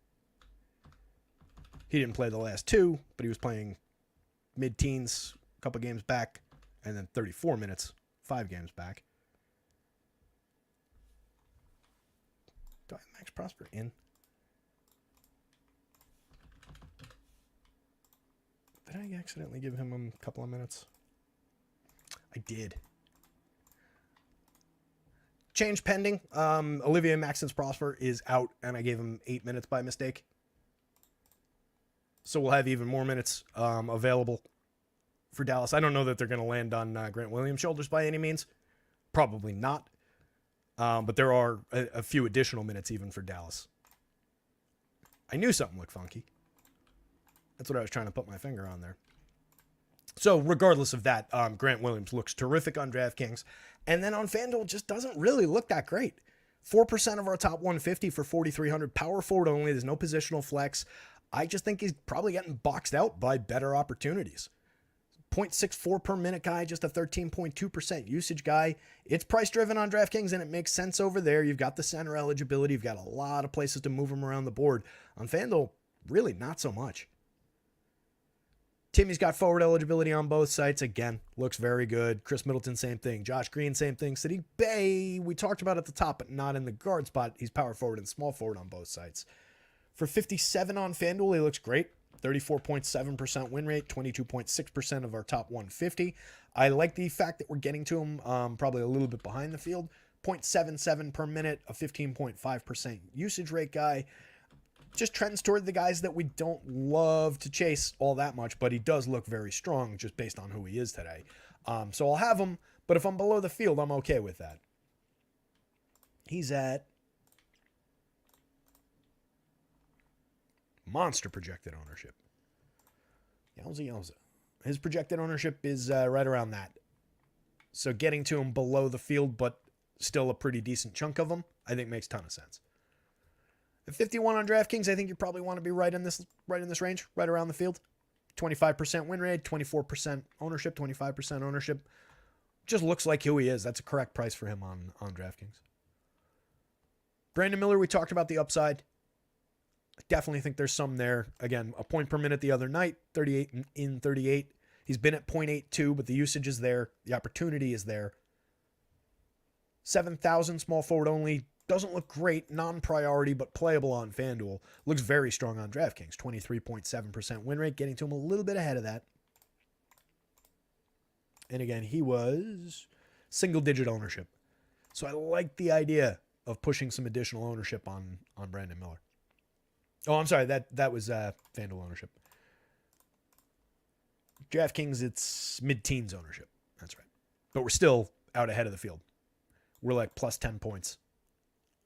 He didn't play the last 2, but he was playing mid-teens a couple games back, and then 34 minutes, 5 games back. Do I have Max Prosper in? Did I accidentally give him a couple of minutes? I did. Change pending. Olivier Maxence Prosper is out, and I gave him 8 minutes by mistake. So we'll have even more minutes available for Dallas. I don't know that they're going to land on Grant Williams' shoulders by any means. Probably not. But there are a few additional minutes even for Dallas. I knew something looked funky. That's what I was trying to put my finger on there. So regardless of that, Grant Williams looks terrific on DraftKings. And then on FanDuel, just doesn't really look that great. 4% of our top 150 for 4,300. Power forward only. There's no positional flex. I just think he's probably getting boxed out by better opportunities. 0.64 per minute guy, just a 13.2% usage guy. It's price driven on DraftKings, and it makes sense over there. You've got the center eligibility. You've got a lot of places to move him around the board. On FanDuel, really not so much. Timmy's got forward eligibility on both sites. Again, looks very good. Chris Middleton, same thing. Josh Green, same thing. Saddiq Bey, we talked about at the top, but not in the guard spot. He's power forward and small forward on both sites. For 57 on FanDuel, he looks great. 34.7% win rate, 22.6% of our top 150. I like the fact that we're getting to him probably a little bit behind the field. 0.77 per minute, a 15.5% usage rate guy. Just trends toward the guys that we don't love to chase all that much, but he does look very strong just based on who he is today. So I'll have him, but if I'm below the field, I'm okay with that. He's at monster projected ownership. Yowza. His projected ownership is right around that. So getting to him below the field, but still a pretty decent chunk of him, I think makes a ton of sense. At 51 on DraftKings, I think you probably want to be right in this range, right around the field. 25% win rate, 24% ownership, 25% ownership. Just looks like who he is. That's a correct price for him on DraftKings. Brandon Miller, we talked about the upside. I definitely think there's some there. Again, a point per minute the other night, 38 in 38. He's been at 0.82, but the usage is there. The opportunity is there. 7,000 small forward only. Doesn't look great, non-priority, but playable on FanDuel. Looks very strong on DraftKings. 23.7% win rate, getting to him a little bit ahead of that. And again, he was single-digit ownership. So I like the idea of pushing some additional ownership on Brandon Miller. Oh, I'm sorry. That was FanDuel ownership. DraftKings, it's mid-teens ownership. That's right. But we're still out ahead of the field. We're like plus 10 points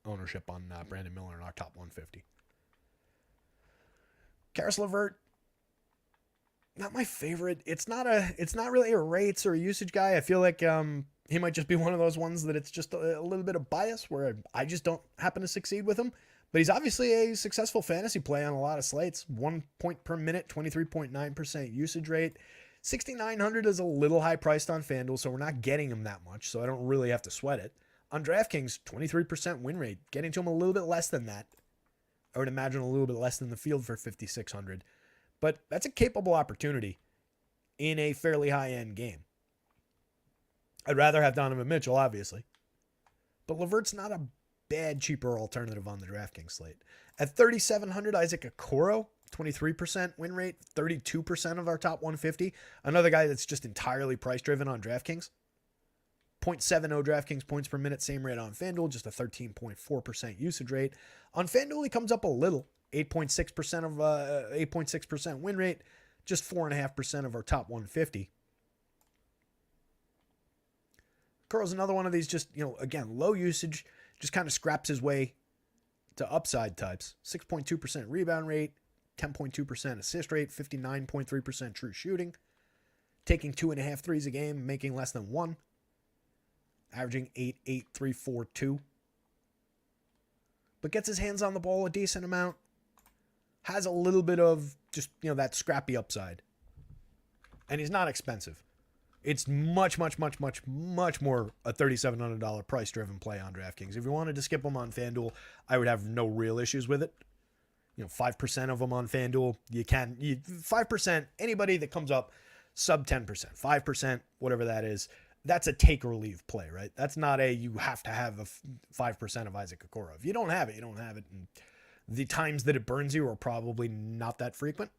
ownership on Brandon Miller in our top 150. Karis LeVert, not my favorite. It's not really a rates or a usage guy. I feel like he might just be one of those ones that it's just a little bit of bias where I just don't happen to succeed with him. But he's obviously a successful fantasy play on a lot of slates. 1 point per minute, 23.9% usage rate. 6,900 is a little high priced on FanDuel, so we're not getting him that much, so I don't really have to sweat it. On DraftKings, 23% win rate, getting to him a little bit less than that. I would imagine a little bit less than the field for 5,600. But that's a capable opportunity in a fairly high-end game. I'd rather have Donovan Mitchell, obviously. But LeVert's not a bad, cheaper alternative on the DraftKings slate. At 3,700, Isaac Okoro, 23% win rate, 32% of our top 150. Another guy that's just entirely price-driven on DraftKings. 0.70 DraftKings points per minute, same rate on FanDuel, just a 13.4% usage rate. On FanDuel, he comes up a little, 8.6% win rate, just 4.5% of our top 150. Carl's another one of these just, again, low usage, just kind of scraps his way to upside types. 6.2% rebound rate, 10.2% assist rate, 59.3% true shooting, taking 2.5 threes a game, making less than one. Averaging 8, 3, 4, 2. But gets his hands on the ball a decent amount. Has a little bit of just, that scrappy upside. And he's not expensive. It's much more a $3,700 price-driven play on DraftKings. If you wanted to skip him on FanDuel, I would have no real issues with it. 5% of them on FanDuel. 5%, anybody that comes up sub 10%, 5%, whatever that is, that's a take or leave play, right? That's not you have to have a 5% of Isaac Okoro. If you don't have it, you don't have it. And the times that it burns you are probably not that frequent,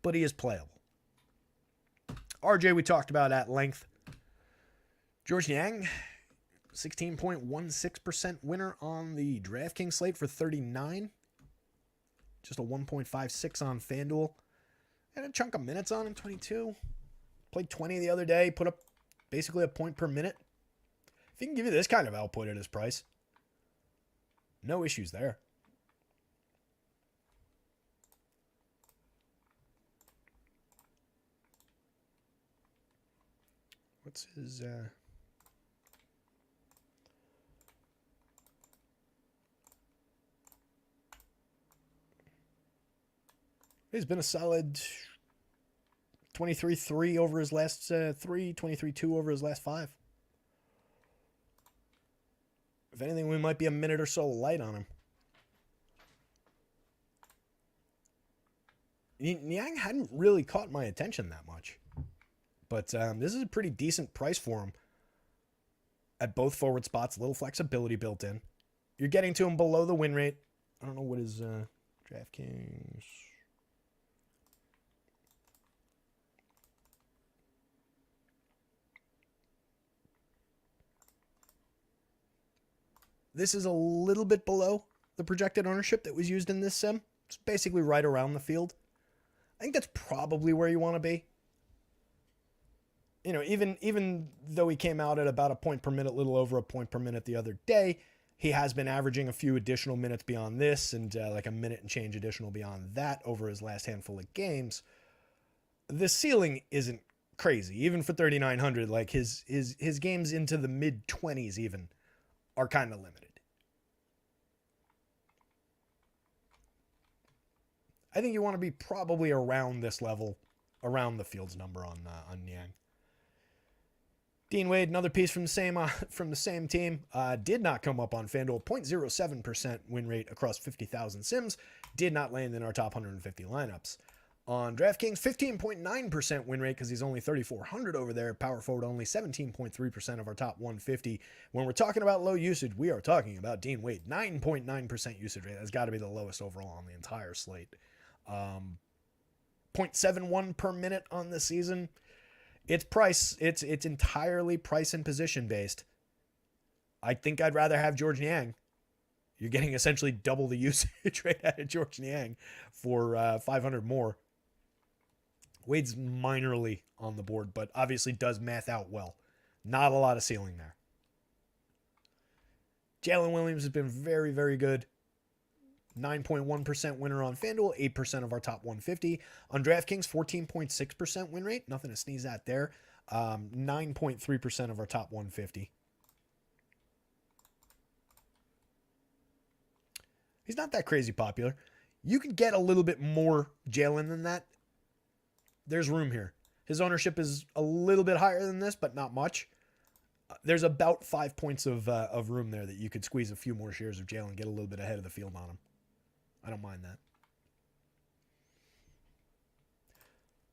but he is playable. RJ, we talked about at length. George Niang, 16.16% winner on the DraftKings slate for 39. Just a 1.56 on FanDuel. Had a chunk of minutes on him, 22. Played 20 the other day, put up basically a point per minute. If he can give you this kind of output at his price, no issues there. What's his... He's been a solid 23-3 over his last 3, 23-2 over his last 5. If anything, we might be a minute or so light on him. Niang hadn't really caught my attention that much. But this is a pretty decent price for him. At both forward spots, little flexibility built in. You're getting to him below the win rate. I don't know what his DraftKings... This is a little bit below the projected ownership that was used in this sim. It's basically right around the field. I think that's probably where you want to be. You know, even though he came out at about a point per minute, little over a point per minute the other day, he has been averaging a few additional minutes beyond this and like a minute and change additional beyond that over his last handful of games. The ceiling isn't crazy. Even for 3,900, like his games into the mid-20s even are kind of limited. I think you want to be probably around this level, around the field's number on Niang. Dean Wade, another piece from the same team, did not come up on FanDuel. 0.07% win rate across 50,000 sims. Did not land in our top 150 lineups. On DraftKings, 15.9% win rate because he's only 3,400 over there. Power forward only 17.3% of our top 150. When we're talking about low usage, we are talking about Dean Wade. 9.9% usage rate. That's got to be the lowest overall on the entire slate. 0.71 per minute on the season. It's price. It's entirely price and position based. I think I'd rather have George Niang. You're getting essentially double the usage rate out of George Niang for 500 more. Wade's minorly on the board, but obviously does math out well. Not a lot of ceiling there. Jalen Williams has been very, very good. 9.1% winner on FanDuel, 8% of our top 150. On DraftKings, 14.6% win rate. Nothing to sneeze at there. 9.3% of our top 150. He's not that crazy popular. You could get a little bit more Jalen than that. There's room here. His ownership is a little bit higher than this, but not much. There's about 5 points of room there that you could squeeze a few more shares of Jalen, get a little bit ahead of the field on him. I don't mind that.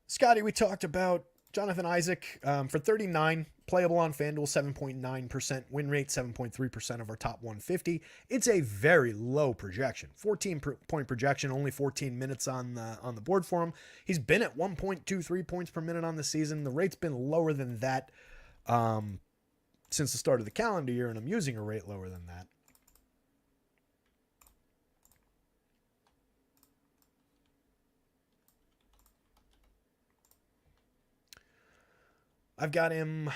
Scotty, we talked about Jonathan Isaac for 39, playable on FanDuel, 7.9% win rate, 7.3% of our top 150. It's a very low projection. 14-point projection, only 14 minutes on the board for him. He's been at 1.23 points per minute on the season. The rate's been lower than that since the start of the calendar year, and I'm using a rate lower than that. I've got him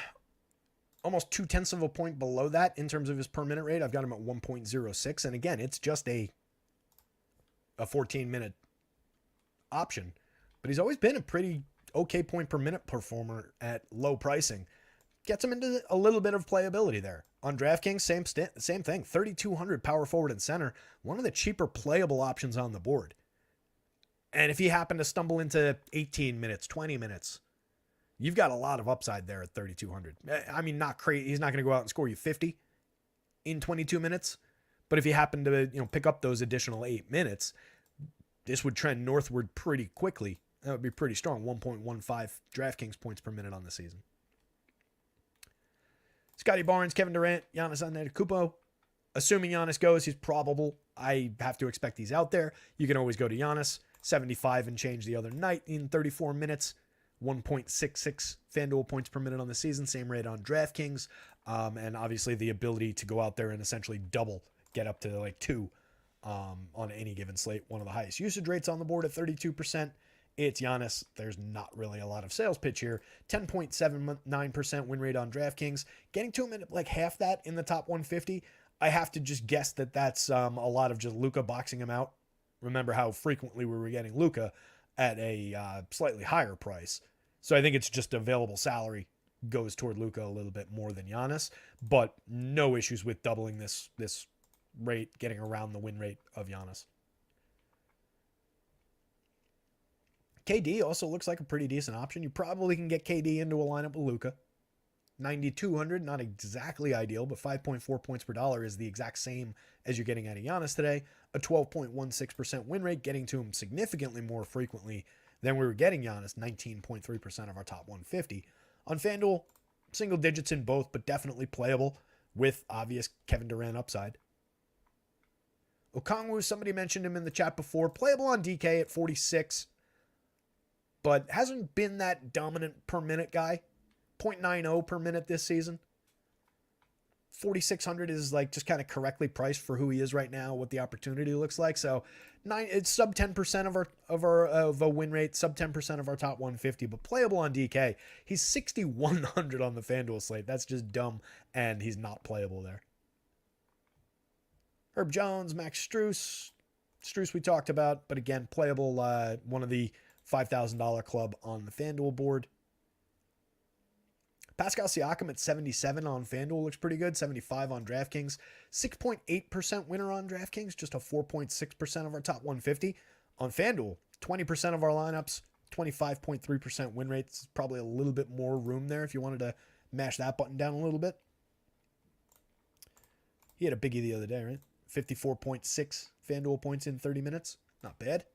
almost 0.2 of a point below that in terms of his per minute rate. I've got him at 1.06. And again, it's just a 14-minute option. But he's always been a pretty okay point per minute performer at low pricing. Gets him into a little bit of playability there. On DraftKings, same thing. 3,200 power forward and center. One of the cheaper playable options on the board. And if he happened to stumble into 18 minutes, 20 minutes, you've got a lot of upside there at 3,200. I mean, not crazy. He's not going to go out and score you 50 in 22 minutes. But if you happen to, pick up those additional 8 minutes, this would trend northward pretty quickly. That would be pretty strong. 1.15 DraftKings points per minute on the season. Scotty Barnes, Kevin Durant, Giannis Antetokounmpo. Assuming Giannis goes, he's probable. I have to expect he's out there. You can always go to Giannis. 75 and change the other night in 34 minutes. 1.66 FanDuel points per minute on the season, same rate on DraftKings, and obviously the ability to go out there and essentially double, get up to like 2 on any given slate. One of the highest usage rates on the board at 32%. It's Giannis. There's not really a lot of sales pitch here. 10.79% win rate on DraftKings. Getting to him at like half that in the top 150, I have to just guess that that's a lot of just Luka boxing him out. Remember how frequently we were getting Luka at a slightly higher price. So I think it's just available salary goes toward Luka a little bit more than Giannis, but no issues with doubling this rate, getting around the win rate of Giannis. KD also looks like a pretty decent option. You probably can get KD into a lineup with Luka. 9,200, not exactly ideal, but 5.4 points per dollar is the exact same as you're getting out of Giannis today. A 12.16% win rate, getting to him significantly more frequently than we were getting Giannis, 19.3% of our top 150. On FanDuel, single digits in both, but definitely playable with obvious Kevin Durant upside. Okongwu, somebody mentioned him in the chat before, playable on DK at 46, but hasn't been that dominant per minute guy. 0.90 per minute this season. 4,600 is like just kind of correctly priced for who he is right now, what the opportunity looks like. So it's sub 10% of a win rate, sub 10% of our top 150, but playable on DK. He's 6,100 on the FanDuel slate. That's just dumb, and he's not playable there. Herb Jones, Max Strus. Strus we talked about, but again, playable, one of the $5,000 club on the FanDuel board. Pascal Siakam at 77 on FanDuel looks pretty good. 75 on DraftKings. 6.8% winner on DraftKings. Just a 4.6% of our top 150. On FanDuel, 20% of our lineups. 25.3% win rates. Probably a little bit more room there if you wanted to mash that button down a little bit. He had a biggie the other day, right? 54.6 FanDuel points in 30 minutes. Not bad.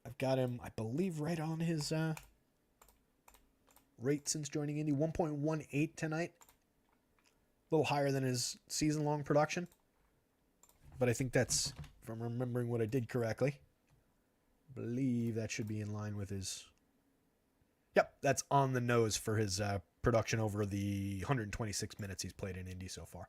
I've got him, I believe, right on his rate since joining Indy. 1.18 tonight. A little higher than his season-long production. But I think that's, if I'm remembering what I did correctly, I believe that should be in line with his... Yep, that's on the nose for his production over the 126 minutes he's played in Indy so far.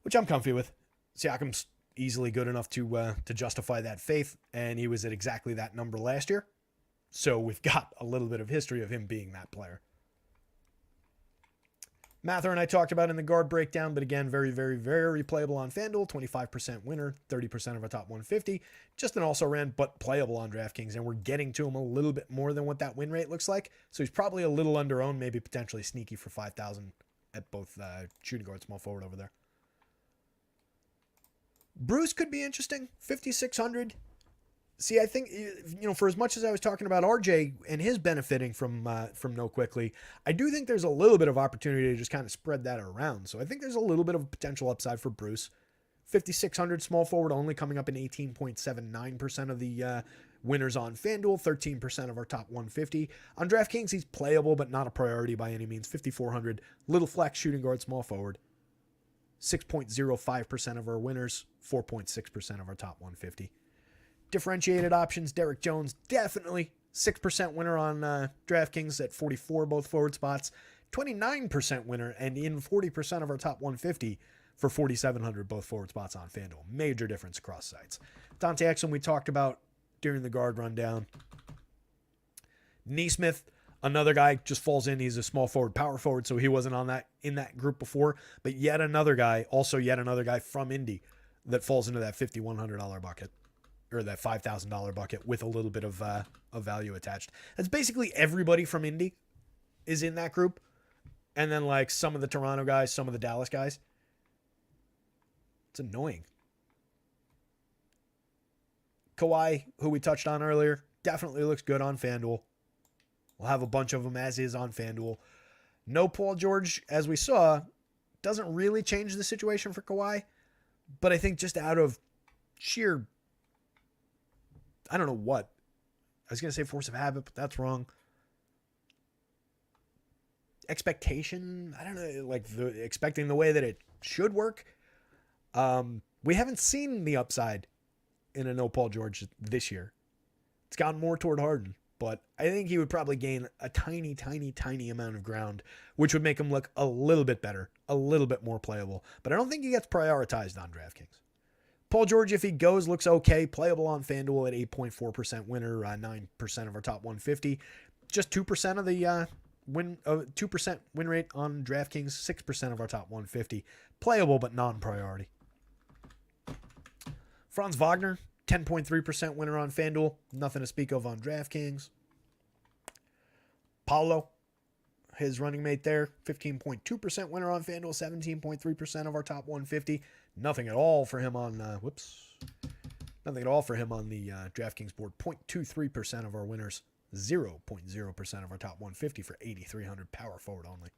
Which I'm comfy with. Siakam's easily good enough to justify that faith, and he was at exactly that number last year. So we've got a little bit of history of him being that player. Mather and I talked about in the guard breakdown, but again, very, very, very playable on FanDuel. 25% winner, 30% of our top 150. Just an also ran, but playable on DraftKings, and we're getting to him a little bit more than what that win rate looks like. So he's probably a little under-owned, maybe potentially sneaky for 5,000 at both shooting guard, small forward over there. Bruce could be interesting, 5,600. See, I think, for as much as I was talking about RJ and his benefiting from No Quickly, I do think there's a little bit of opportunity to just kind of spread that around. So I think there's a little bit of potential upside for Bruce. 5,600 small forward only, coming up in 18.79% of the winners on FanDuel, 13% of our top 150. On DraftKings, he's playable, but not a priority by any means. 5,400, little flex, shooting guard, small forward. 6.05% of our winners, 4.6% of our top 150. Differentiated options, Derek Jones, definitely 6% winner on DraftKings at 44, both forward spots. 29% winner and in 40% of our top 150 for 4,700, both forward spots on FanDuel. Major difference across sites. Dante Exum, we talked about during the guard rundown. Neesmith, another guy, just falls in. He's a small forward, power forward, so he wasn't in that group before. But yet another guy from Indy that falls into that $5,100 bucket. Or that $5,000 bucket with a little bit of value attached. That's basically everybody from Indy is in that group. And then like some of the Toronto guys, some of the Dallas guys. It's annoying. Kawhi, who we touched on earlier, definitely looks good on FanDuel. We'll have a bunch of them as is on FanDuel. No Paul George, as we saw, doesn't really change the situation for Kawhi. But I think just out of sheer... I don't know what. I was going to say force of habit, but that's wrong. Expectation. I don't know, like expecting the way that it should work. We haven't seen the upside in a no Paul George this year. It's gone more toward Harden, but I think he would probably gain a tiny, tiny, tiny amount of ground, which would make him look a little bit better, a little bit more playable. But I don't think he gets prioritized on DraftKings. Paul George, if he goes, looks okay. Playable on FanDuel at 8.4% winner, 9% of our top 150. Just 2% of the 2% win rate on DraftKings, 6% of our top 150. Playable but non-priority. Franz Wagner, 10.3% winner on FanDuel. Nothing to speak of on DraftKings. Paolo, his running mate there, 15.2% winner on FanDuel, 17.3% of our top 150. Nothing at all for him on, Nothing at all for him on the DraftKings board. 0.23% of our winners. 0.0% of our top 150 for 8,300 power forward only.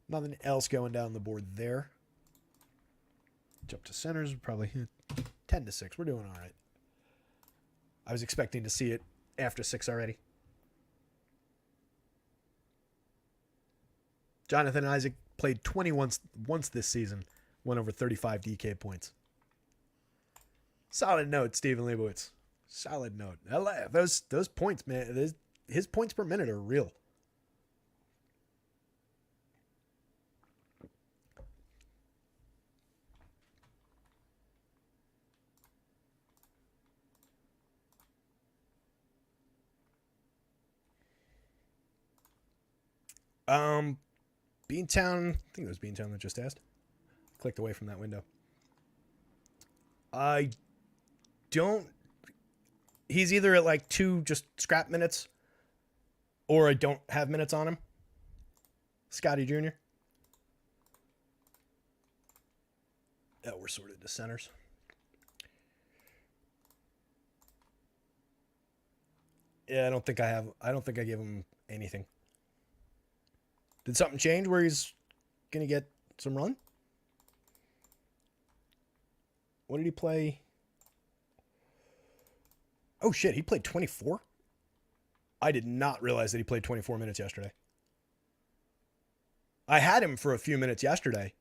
Nothing else going down the board there. Jump to centers. Probably 10-6. We're doing all right. I was expecting to see it after 6 already. Jonathan Isaac played 21 once this season. Went over 35 DK points. Solid note, Stephen Leibowitz. Solid note. Those points, man. His points per minute are real. Beantown. I think it was Beantown that just asked. Clicked away from that window. I don't. He's either at like 2 just scrap minutes, or I don't have minutes on him. Scotty Jr. Oh, we're sorted to centers. Yeah, I don't think I gave him anything. Did something change where he's gonna get some run? What did he play? Oh, shit. He played 24? I did not realize that he played 24 minutes yesterday. I had him for a few minutes yesterday.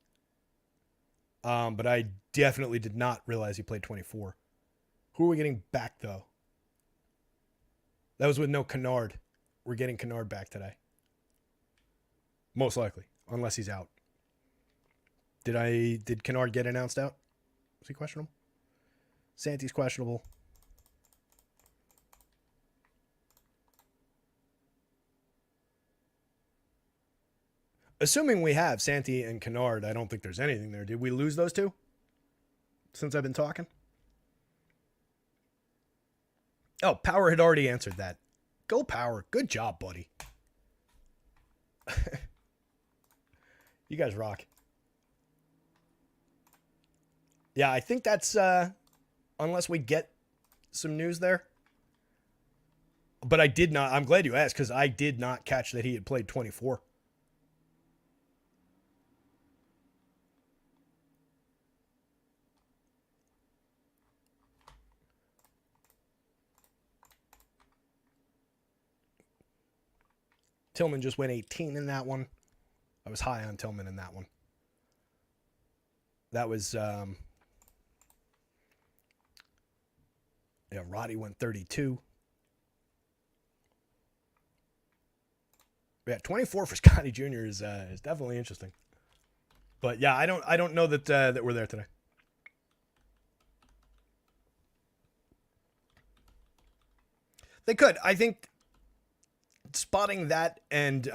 But I definitely did not realize he played 24. Who are we getting back, though? That was with no Kennard. We're getting Kennard back today. Most likely. Unless he's out. Did Kennard get announced out? Was he questionable? Santi's questionable. Assuming we have Santi and Kennard, I don't think there's anything there. Did we lose those two since I've been talking? Oh, Power had already answered that. Go Power. Good job, buddy. You guys rock. Yeah, I think that's, unless we get some news there. But I did not, I'm glad you asked, because I did not catch that he had played 24. Tillman just went 18 in that one. I was high on Tillman in that one. That was, yeah, Roddy went 32. Yeah, 24 for Scotty Jr. is definitely interesting. But yeah, I don't know that that we're there today. They could. I think spotting that and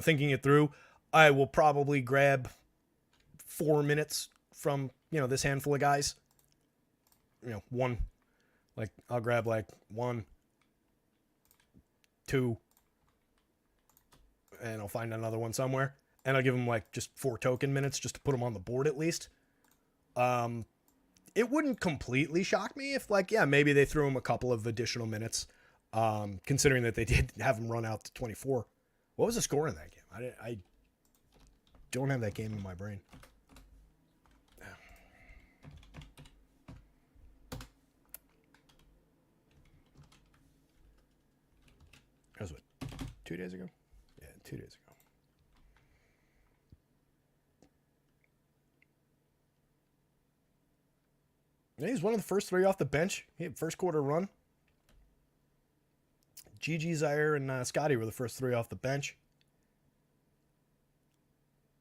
thinking it through, I will probably grab 4 minutes from this handful of guys. One, like I'll grab like 1, 2, and I'll find another one somewhere, and I'll give them like just 4 token minutes just to put them on the board at least. It wouldn't completely shock me if maybe they threw him a couple of additional minutes, considering that they did have him run out to 24. What was the score in that game? I don't have that game in my brain. That was what, 2 days ago? Yeah, 2 days ago. Yeah, he's one of the first 3 off the bench. He had first quarter run. Gigi, Zaire, and Scotty were the first 3 off the bench.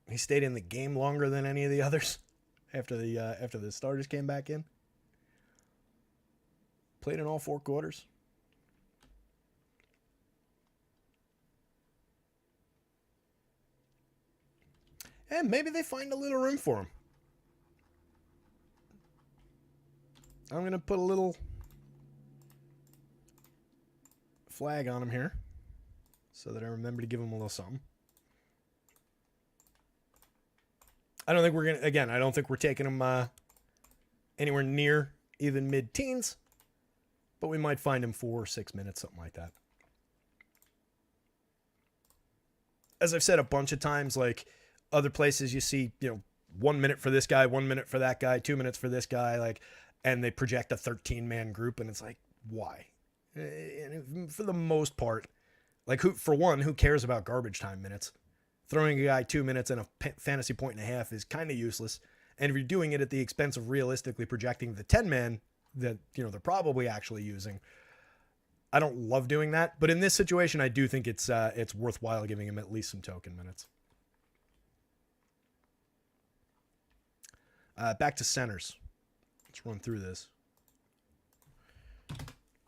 He stayed in the game longer than any of the others after the starters came back in. Played in all 4 quarters. And maybe they find a little room for him. I'm going to put a little flag on him here so that I remember to give him a little something. I don't think we're going to, again, I don't think we're taking him anywhere near even mid-teens, but we might find him 4 or 6 minutes, something like that. As I've said a bunch of times, like other places you see, 1 minute for this guy, 1 minute for that guy, 2 minutes for this guy, like, and they project a 13-man group, and it's like, why? And for the most part, like, who cares about garbage time minutes? Throwing a guy 2 minutes and a fantasy point and a half is kind of useless. And if you're doing it at the expense of realistically projecting the 10-man that, they're probably actually using, I don't love doing that, but in this situation, I do think it's worthwhile giving him at least some token minutes. Back to centers. Let's run through this.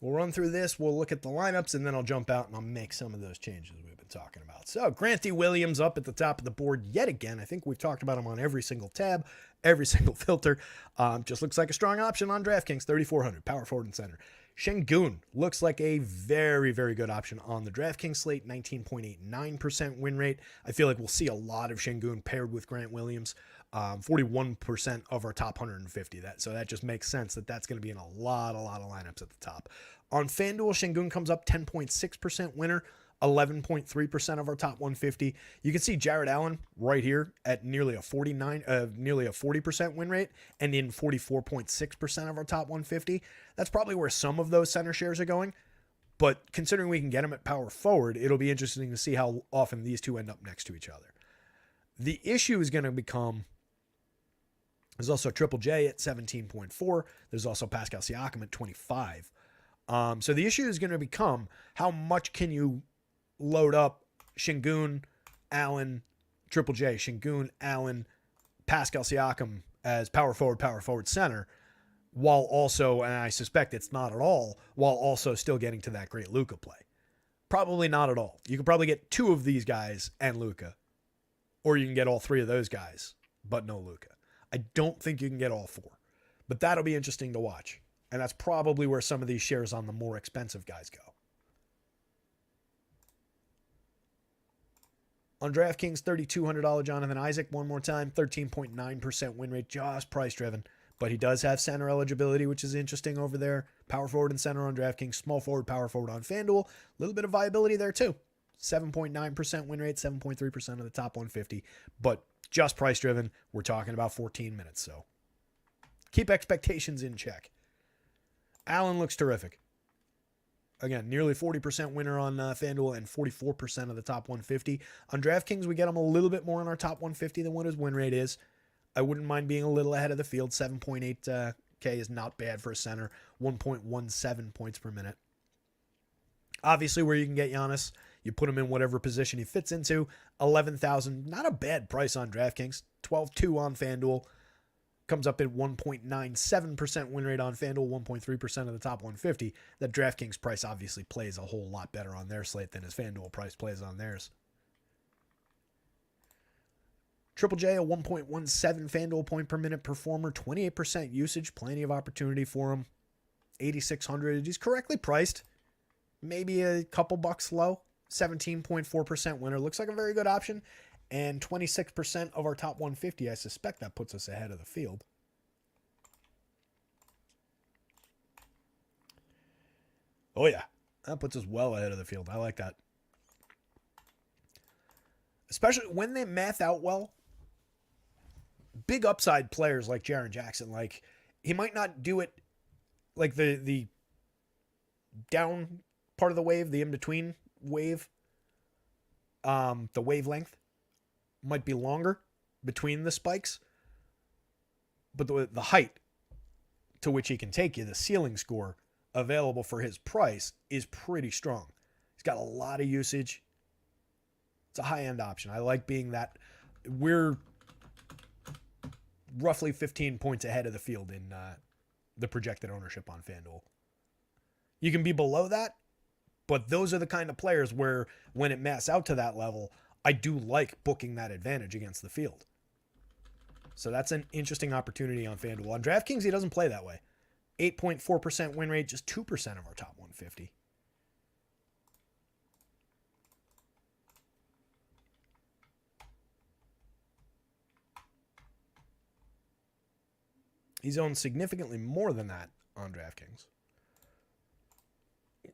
We'll run through this. We'll look at the lineups, and then I'll jump out and I'll make some of those changes we've been talking about. So Granty Williams up at the top of the board yet again. I think we've talked about him on every single tab, every single filter. Just looks like a strong option on DraftKings, 3,400, power forward and center. Şengün looks like a very, very good option on the DraftKings slate, 19.89% win rate. I feel like we'll see a lot of Şengün paired with Grant Williams, 41% of our top 150. So that just makes sense that that's going to be in a lot of lineups at the top. On FanDuel, Şengün comes up 10.6% winner, 11.3% of our top 150. You can see Jared Allen right here at nearly a 40% win rate and in 44.6% of our top 150. That's probably where some of those center shares are going. But considering we can get him at power forward, it'll be interesting to see how often these two end up next to each other. The issue is going to become, there's also Triple J at 17.4. There's also Pascal Siakam at 25. So the issue is going to become, how much can you load up Şengün, Allen, Triple J, Şengün, Allen, Pascal Siakam as power forward center, while also, and I suspect it's not at all, while also still getting to that great Luka play. Probably not at all. You could probably get 2 of these guys and Luka, or you can get all 3 of those guys, but no Luka. I don't think you can get all 4, but that'll be interesting to watch. And that's probably where some of these shares on the more expensive guys go. On DraftKings, $3,200 Jonathan Isaac, one more time, 13.9% win rate, just price driven. But he does have center eligibility, which is interesting over there. Power forward and center on DraftKings, small forward, power forward on FanDuel. A little bit of viability there too. 7.9% win rate, 7.3% of the top 150. But just price driven, we're talking about 14 minutes. So keep expectations in check. Allen looks terrific. Again, nearly 40% winner on FanDuel and 44% of the top 150. On DraftKings, we get him a little bit more on our top 150 than what his win rate is. I wouldn't mind being a little ahead of the field. 7.8K is not bad for a center. 1.17 points per minute. Obviously, where you can get Giannis, you put him in whatever position he fits into. 11,000, not a bad price on DraftKings. 12.2 on FanDuel. Comes up at 1.97% win rate on FanDuel, 1.3% of the top 150. That DraftKings price obviously plays a whole lot better on their slate than his FanDuel price plays on theirs. Triple J, a 1.17 FanDuel point per minute performer, 28% usage, plenty of opportunity for him. 8,600, he's correctly priced. Maybe a couple bucks low. 17.4% winner, looks like a very good option. And 26% of our top 150, I suspect that puts us ahead of the field. Oh yeah, that puts us well ahead of the field. I like that. Especially when they math out well. Big upside players like Jaren Jackson, like he might not do it like the down part of the wave, the in-between wave, the wavelength might be longer between the spikes, but the height to which he can take you, the ceiling score available for his price, is pretty strong. He's got a lot of usage. It's a high-end option. I like being that. We're roughly 15 points ahead of the field in the projected ownership on FanDuel. You can be below that, but those are the kind of players where when it mass out to that level, I do like booking that advantage against the field. So that's an interesting opportunity on FanDuel. On DraftKings, he doesn't play that way. 8.4% win rate, just 2% of our top 150. He's owned significantly more than that on DraftKings.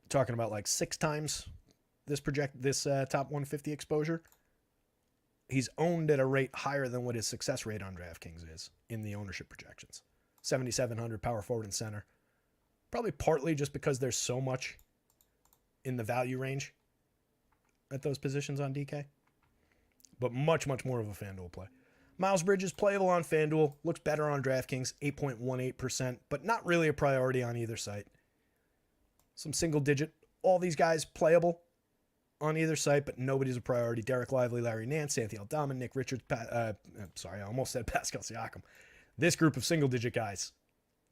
Talking about like 6 times this top 150 exposure. He's owned at a rate higher than what his success rate on DraftKings is in the ownership projections. 7,700 power forward and center. Probably partly just because there's so much in the value range at those positions on DK. But much, much more of a FanDuel play. Miles Bridges playable on FanDuel. Looks better on DraftKings, 8.18%, but not really a priority on either site. Some single digit. All these guys playable on either site, but nobody's a priority. Derek Lively, Larry Nance, Anthony Aldama, Nick Richards, I almost said Pascal Siakam. This group of single digit guys,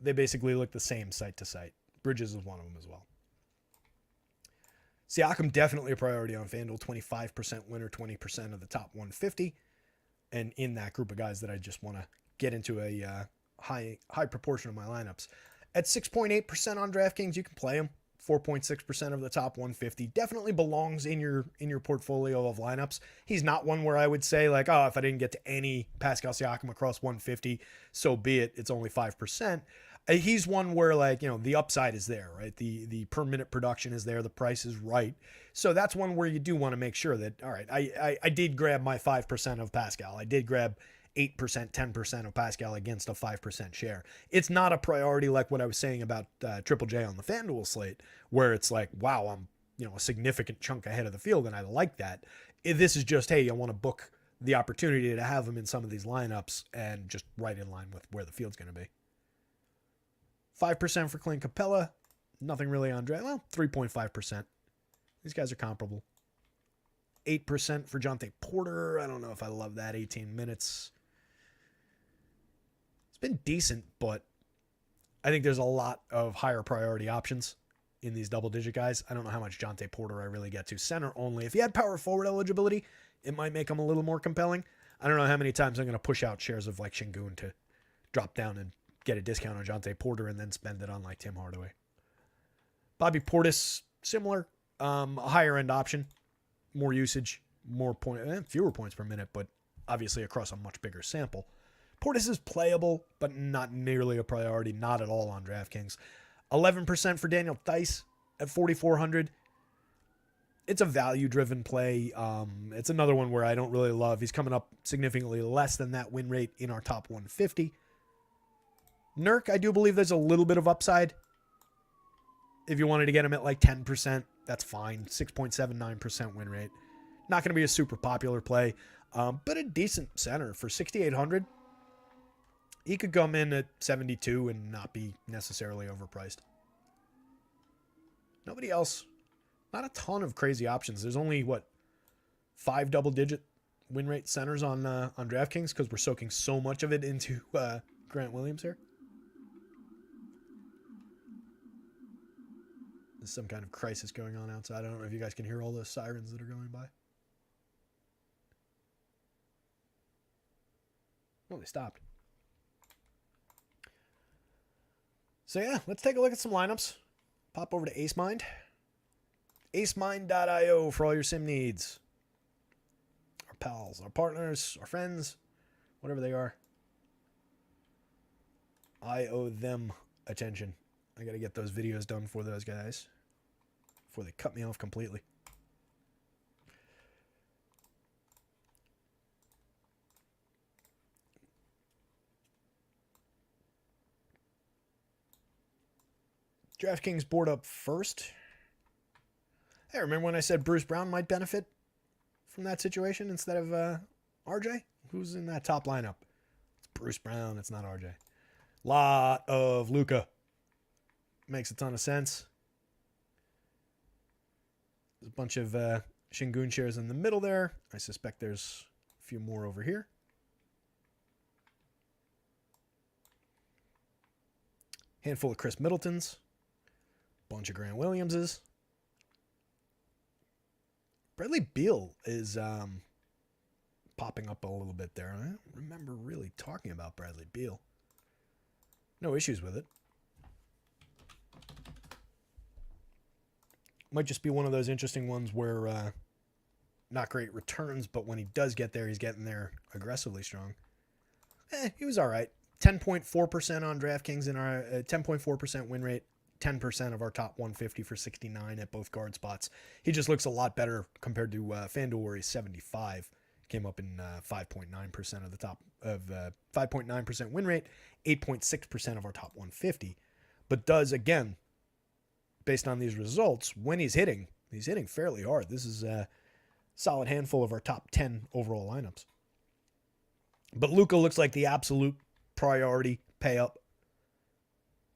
they basically look the same site to site. Bridges is one of them as well. Siakam definitely a priority on FanDuel, 25% winner, 20% of the top 150. And in that group of guys that I just want to get into a high proportion of my lineups. At 6.8% on DraftKings, you can play him. 4.6% of the top 150. Definitely belongs in your portfolio of lineups. He's not one where I would say like, oh, if I didn't get to any Pascal Siakam across 150, so be it. It's only 5%. He's one where like, the upside is there, right? The per minute production is there. The price is right. So that's one where you do want to make sure that, all right, I did grab my 5% of Pascal. I did grab 8%, 10% of Pascal against a 5% share. It's not a priority like what I was saying about Triple J on the FanDuel slate, where it's like, wow, I'm a significant chunk ahead of the field, and I like that. This is just, hey, I want to book the opportunity to have him in some of these lineups and just right in line with where the field's going to be. 5% for Clint Capella. Nothing really on draft. Well, 3.5%. These guys are comparable. 8% for Jonte Porter. I don't know if I love that. 18 minutes. It's been decent, but I think there's a lot of higher priority options in these double-digit guys. I don't know how much Jonte Porter I really get to. Center only. If he had power forward eligibility, it might make him a little more compelling. I don't know how many times I'm going to push out shares of like Şengün to drop down and get a discount on Jonte Porter and then spend it on like Tim Hardaway. Bobby Portis, similar. A higher end option. More usage, fewer points per minute, but obviously across a much bigger sample. Portis is playable, but not nearly a priority, not at all on DraftKings. 11% for Daniel Theis at 4,400. It's a value-driven play. It's another one where I don't really love. He's coming up significantly less than that win rate in our top 150. Nurk, I do believe there's a little bit of upside. If you wanted to get him at like 10%, that's fine. 6.79% win rate. Not going to be a super popular play, but a decent center for 6,800. He could come in at 72 and not be necessarily overpriced. Nobody else. Not a ton of crazy options. There's only, 5 double-digit win rate centers on DraftKings because we're soaking so much of it into Grant Williams here. There's some kind of crisis going on outside. I don't know if you guys can hear all those sirens that are going by. Oh, they stopped. So yeah, let's take a look at some lineups. Pop over to AceMind. AceMind.io for all your sim needs. Our pals, our partners, our friends, whatever they are. I owe them attention. I got to get those videos done for those guys before they cut me off completely. DraftKings board up first. Hey, remember when I said Bruce Brown might benefit from that situation instead of RJ? Who's in that top lineup? It's Bruce Brown. It's not RJ. Lot of Luka. Makes a ton of sense. There's a bunch of Şengün shares in the middle there. I suspect there's a few more over here. Handful of Chris Middletons. Bunch of Grant Williamses. Bradley Beal is popping up a little bit there. I don't remember really talking about Bradley Beal. No issues with it. Might just be one of those interesting ones where not great returns, but when he does get there, he's getting there aggressively strong. He was all right. 10.4% on DraftKings in our 10.4% win rate, 10% of our top 150 for 69 at both guard spots. He just looks a lot better compared to FanDuel, where he's 75. Came up in 5.9% of the top of 5.9% win rate, 8.6% of our top 150. But does, again, based on these results, when he's hitting fairly hard. This is a solid handful of our top 10 overall lineups. But Luka looks like the absolute priority pay up.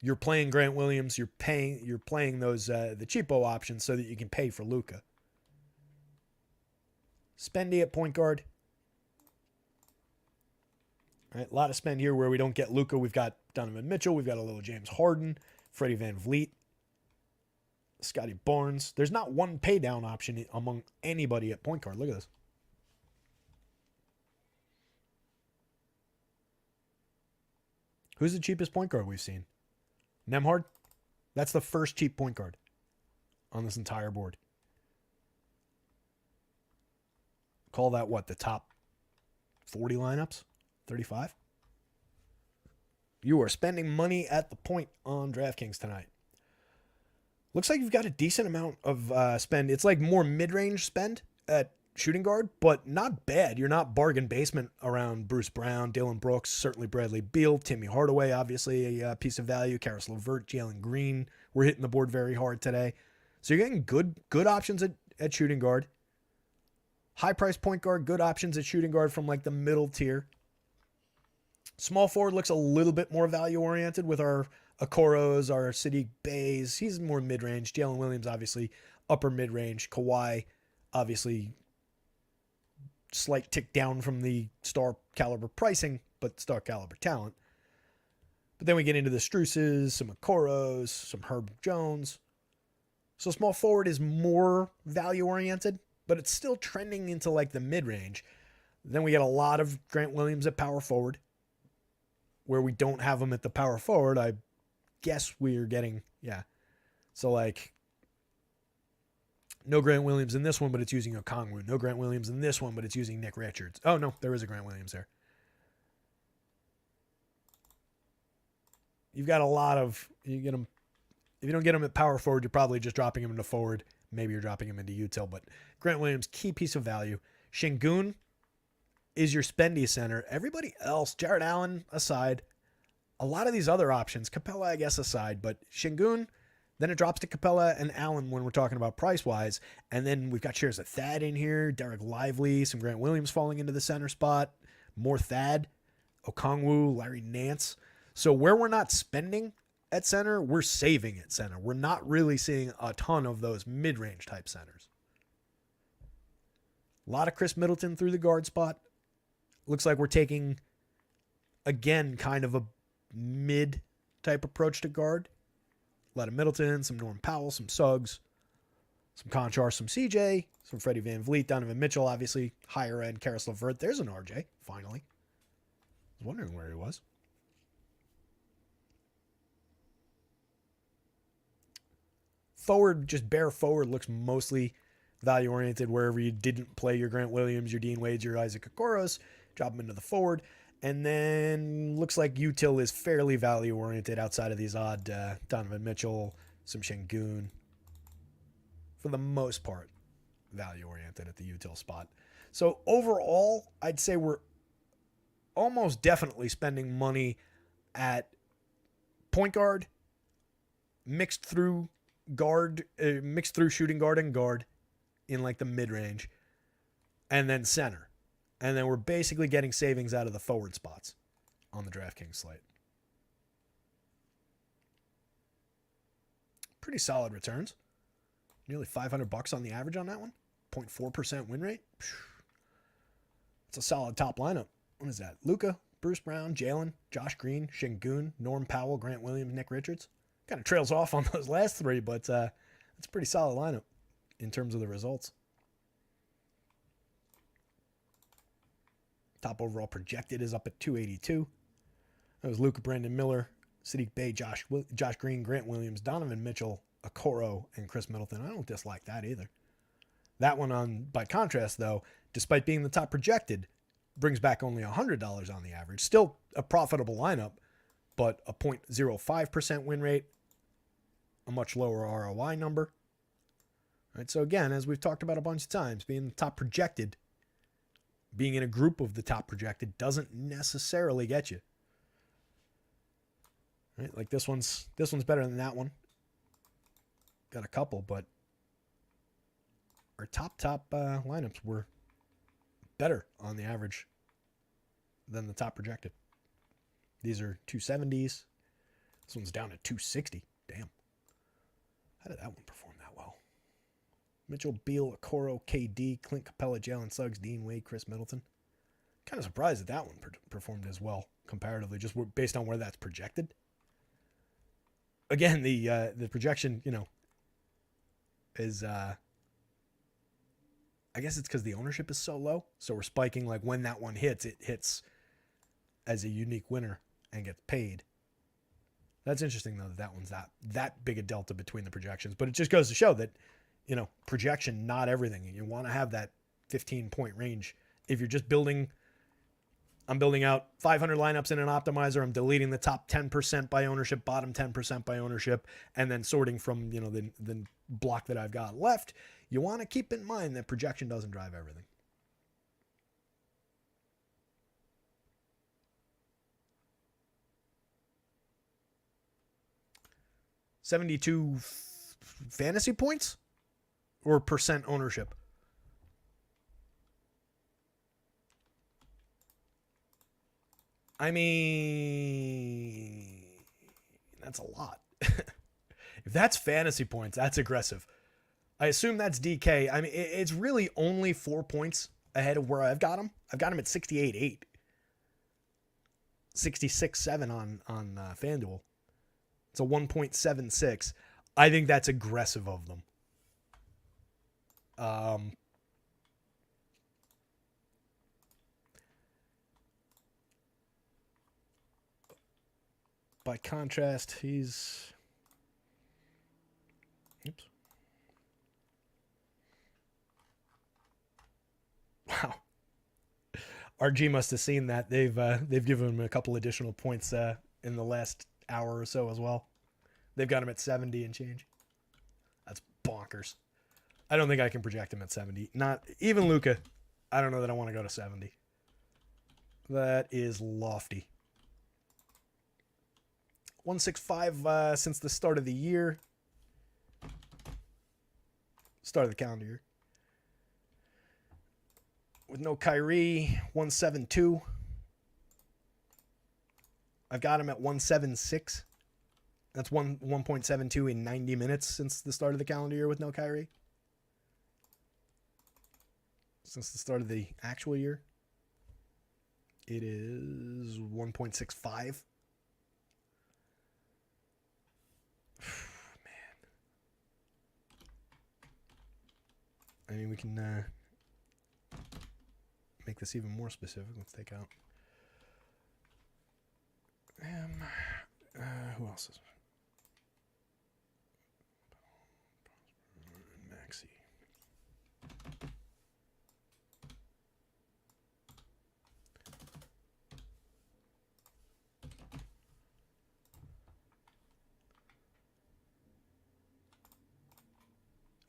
You're playing Grant Williams, you're playing those the cheapo options so that you can pay for Luka. Spendy at point guard. All right, a lot of spend here where we don't get Luka. We've got Donovan Mitchell, we've got a little James Harden, Freddie VanVleet, Scotty Barnes. There's not one pay down option among anybody at point guard. Look at this. Who's the cheapest point guard we've seen? Nembhard? That's the first cheap point guard on this entire board. Call that what? The top 40 lineups? 35? You are spending money at the point on DraftKings tonight. Looks like you've got a decent amount of spend. It's like more mid-range spend at shooting guard, but not bad. You're not bargain basement around Bruce Brown, Dillon Brooks, certainly Bradley Beal, Timmy Hardaway, obviously a piece of value, Karis LeVert, Jalen Green. We're hitting the board very hard today. So you're getting good options at shooting guard. High price point guard, good options at shooting guard from like the middle tier. Small forward looks a little bit more value oriented with our Okoros, our Sadiq Bays. He's more mid-range. Jalen Williams, obviously upper mid-range. Kawhi, obviously slight tick down from the star caliber pricing, but star caliber talent. But then we get into the Struces, some Okoros, some Herb Jones. So small forward is more value oriented, but it's still trending into like the mid-range. Then we get a lot of Grant Williams at power forward, where we don't have him at the power forward. I guess we're getting, yeah. So like, no Grant Williams in this one, but it's using Okongwu. No Grant Williams in this one, but it's using Nick Richards. Oh, no, there is a Grant Williams there. You've got a lot of, you get him, if you don't get him at power forward, you're probably just dropping him into forward. Maybe you're dropping him into util, but Grant Williams, key piece of value. Şengün is your spendy center. Everybody else, Jared Allen aside, a lot of these other options, Capella, I guess, aside, but Şengün, then it drops to Capella and Allen when we're talking about price-wise. And then we've got shares of Thad in here, Derek Lively, some Grant Williams falling into the center spot, more Thad, Okongwu, Larry Nance. So where we're not spending at center, we're saving at center. We're not really seeing a ton of those mid-range type centers. A lot of Chris Middleton through the guard spot. Looks like we're taking, again, kind of a mid-type approach to guard. A lot of Middleton, some Norm Powell, some Suggs, some Conchar, some CJ, some Freddie VanVleet, Donovan Mitchell, obviously, higher end, Karis LeVert. There's an RJ, finally. I was wondering where he was. Forward, just bare forward, looks mostly value-oriented. Wherever you didn't play your Grant Williams, your Dean Wades, your Isaac Okoros, drop them into the forward. And then looks like util is fairly value-oriented outside of these odd Donovan Mitchell, some Şengün. For the most part, value-oriented at the util spot. So overall, I'd say we're almost definitely spending money at point guard, mixed through shooting guard and guard in like the mid-range, and then center. And then we're basically getting savings out of the forward spots on the DraftKings slate. Pretty solid returns. Nearly $500 on the average on that one. 0.4% win rate. It's a solid top lineup. What is that? Luka, Bruce Brown, Jalen, Josh Green, Şengün, Norm Powell, Grant Williams, Nick Richards. Kind of trails off on those last three, but it's a pretty solid lineup in terms of the results. Top overall projected is up at 282. That was Luka, Brandon Miller, Sadiq Bey, Josh Green, Grant Williams, Donovan Mitchell, Okoro, and Chris Middleton. I don't dislike that either. That one, by contrast, though, despite being the top projected, brings back only $100 on the average. Still a profitable lineup, but a 0.05% win rate, a much lower ROI number. All right, so again, as we've talked about a bunch of times, being the top projected, being in a group of the top projected doesn't necessarily get you. Right? Like this one's better than that one. Got a couple, but our top lineups were better on the average than the top projected. These are 270s. This one's down at 260. Damn. How did that one perform that well? Mitchell, Beal, Okoro, KD, Clint Capella, Jalen Suggs, Dean Wade, Chris Middleton. Kind of surprised that one performed as well comparatively, just based on where that's projected. Again, the projection, is I guess it's because the ownership is so low, so we're spiking. Like when that one hits, it hits as a unique winner and gets paid. That's interesting though that one's that big a delta between the projections, but it just goes to show that projection, not everything. You want to have that 15-point range. If you're just I'm building out 500 lineups in an optimizer. I'm deleting the top 10% by ownership, bottom 10% by ownership, and then sorting from, the block that I've got left. You want to keep in mind that projection doesn't drive everything. $72 fantasy points or percent ownership? I mean, that's a lot. If that's fantasy points, that's aggressive. I assume that's DK. I mean, it's really only 4 points ahead of where I've got him. I've got him at 68.8. 66.7 on FanDuel. It's a 1.76. I think that's aggressive of them. By contrast, he's... Oops. Wow. RG must have seen that. They've given him a couple additional points in the last hour or so as well. They've got him at 70 and change. That's bonkers. I don't think I can project him at 70. Not even Luka. I don't know that I want to go to 70. That is lofty. 165 since the start of the year. Start of the calendar year. With no Kyrie, 172. I've got him at 176. That's 1.72 in 90 minutes since the start of the calendar year with no Kyrie. Since the start of the actual year, it is 1.65. Man. I mean, we can make this even more specific. Let's take out... who else is... Maxi.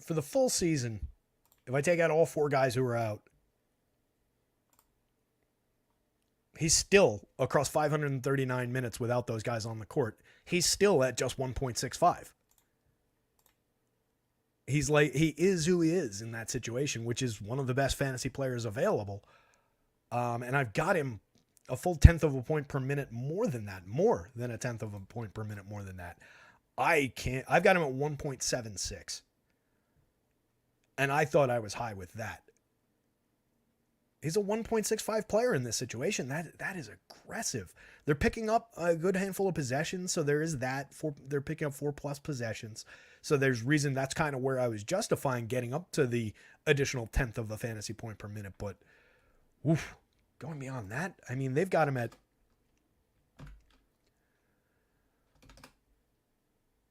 For the full season, if I take out all 4 guys who are out, he's still, across 539 minutes without those guys on the court, he's still at just 1.65. He is who he is in that situation, which is one of the best fantasy players available. And I've got him a full 1/10 of a point per minute more than that, more than a 1/10 of a point per minute more than that. I've got him at 1.76. And I thought I was high with that. He's a 1.65 player in this situation. That is aggressive. They're picking up a good handful of possessions, so there is that. They're picking up 4+ possessions. So there's reason that's kind of where I was justifying getting up to the additional 1/10 of a fantasy point per minute. But going beyond that, I mean, they've got him at...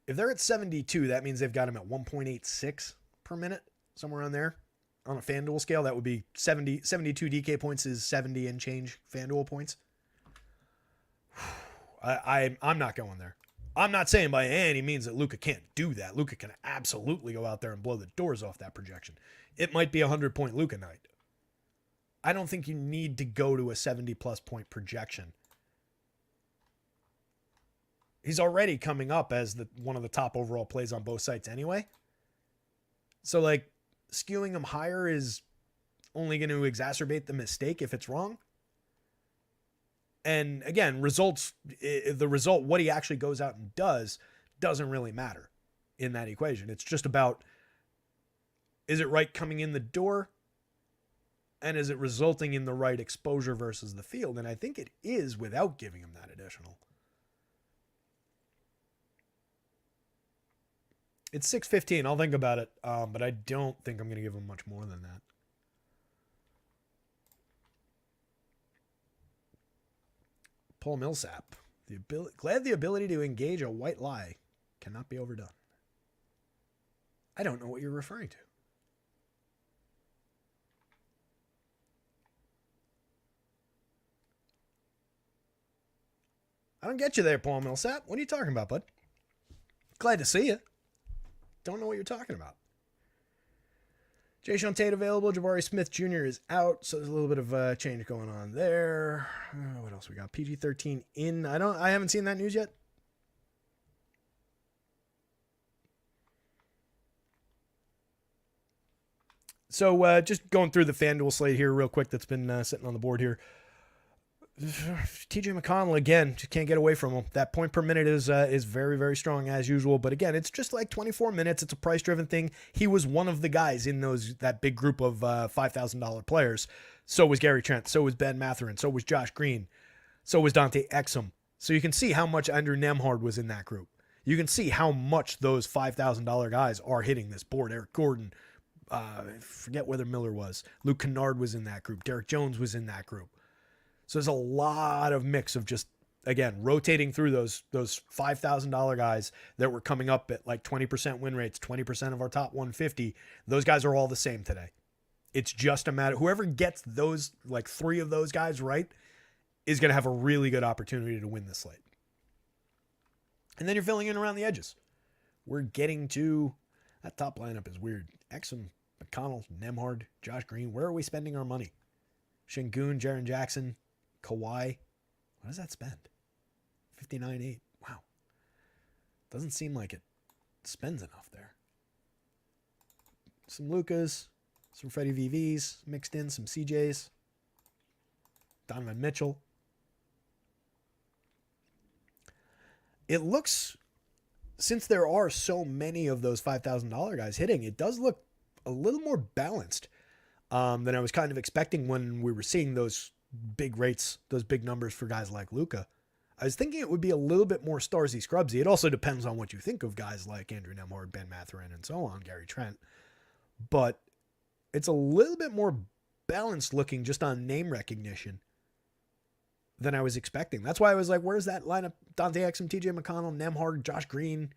If they're at 72, that means they've got him at 1.86 per minute, somewhere on there. on a FanDuel scale, that would be 72 DK points is 70 and change FanDuel points. I'm not going there. I'm not saying by any means that Luka can't do that. Luka can absolutely go out there and blow the doors off that projection. It might be a 100-point Luka night. I don't think you need to go to a 70-plus point projection. He's already coming up as one of the top overall plays on both sites anyway. So, like, skewing him higher is only going to exacerbate the mistake if it's wrong. And again, the result, what he actually goes out and does, doesn't really matter in that equation. It's just about, is it right coming in the door? And is it resulting in the right exposure versus the field? And I think it is without giving him that additional. It's 6:15. I'll think about it. But I don't think I'm going to give him much more than that. Paul Millsap. Glad the ability to engage a white lie cannot be overdone. I don't know what you're referring to. I don't get you there, Paul Millsap. What are you talking about, bud? Glad to see you. Don't know what you're talking about. Jayshawn Tate available. Jabari Smith Jr. is out, so there's a little bit of change going on there. What else we got? PG-13 in. I haven't seen that news yet. So just going through the FanDuel slate here real quick that's been sitting on the board here. TJ McConnell, again, just can't get away from him. That point per minute is very, very strong as usual. But again, it's just like 24 minutes. It's a price-driven thing. He was one of the guys in that big group of $5,000 players. So was Gary Trent. So was Ben Mathurin. So was Josh Green. So was Dante Exum. So you can see how much Andrew Nembhard was in that group. You can see how much those $5,000 guys are hitting this board. Eric Gordon, forget whether Miller was. Luke Kennard was in that group. Derek Jones was in that group. So there's a lot of mix of just, again, rotating through those $5,000 guys that were coming up at like 20% win rates, 20% of our top 150. Those guys are all the same today. It's just a matter, whoever gets those, like 3 of those guys right, is going to have a really good opportunity to win this slate. And then you're filling in around the edges. We're getting to, that top lineup is weird. Exum, McConnell, Nembhard, Josh Green. Where are we spending our money? Şengün, Jaren Jackson, Kawhi. What does that spend? 59.8. Wow. Doesn't seem like it spends enough there. Some Lukas, some Freddie VVs mixed in, some CJs. Donovan Mitchell. It looks, since there are so many of those $5,000 guys hitting, it does look a little more balanced than I was kind of expecting when we were seeing those big rates, those big numbers for guys like Luka. I was thinking it would be a little bit more Starsy Scrubsy. It also depends on what you think of guys like Andrew Nembhard, Ben Mathurin, and so on, Gary Trent. But it's a little bit more balanced looking just on name recognition than I was expecting. That's why I was like, where's that lineup? Dante Exum, TJ McConnell, Nembhard, Josh Green,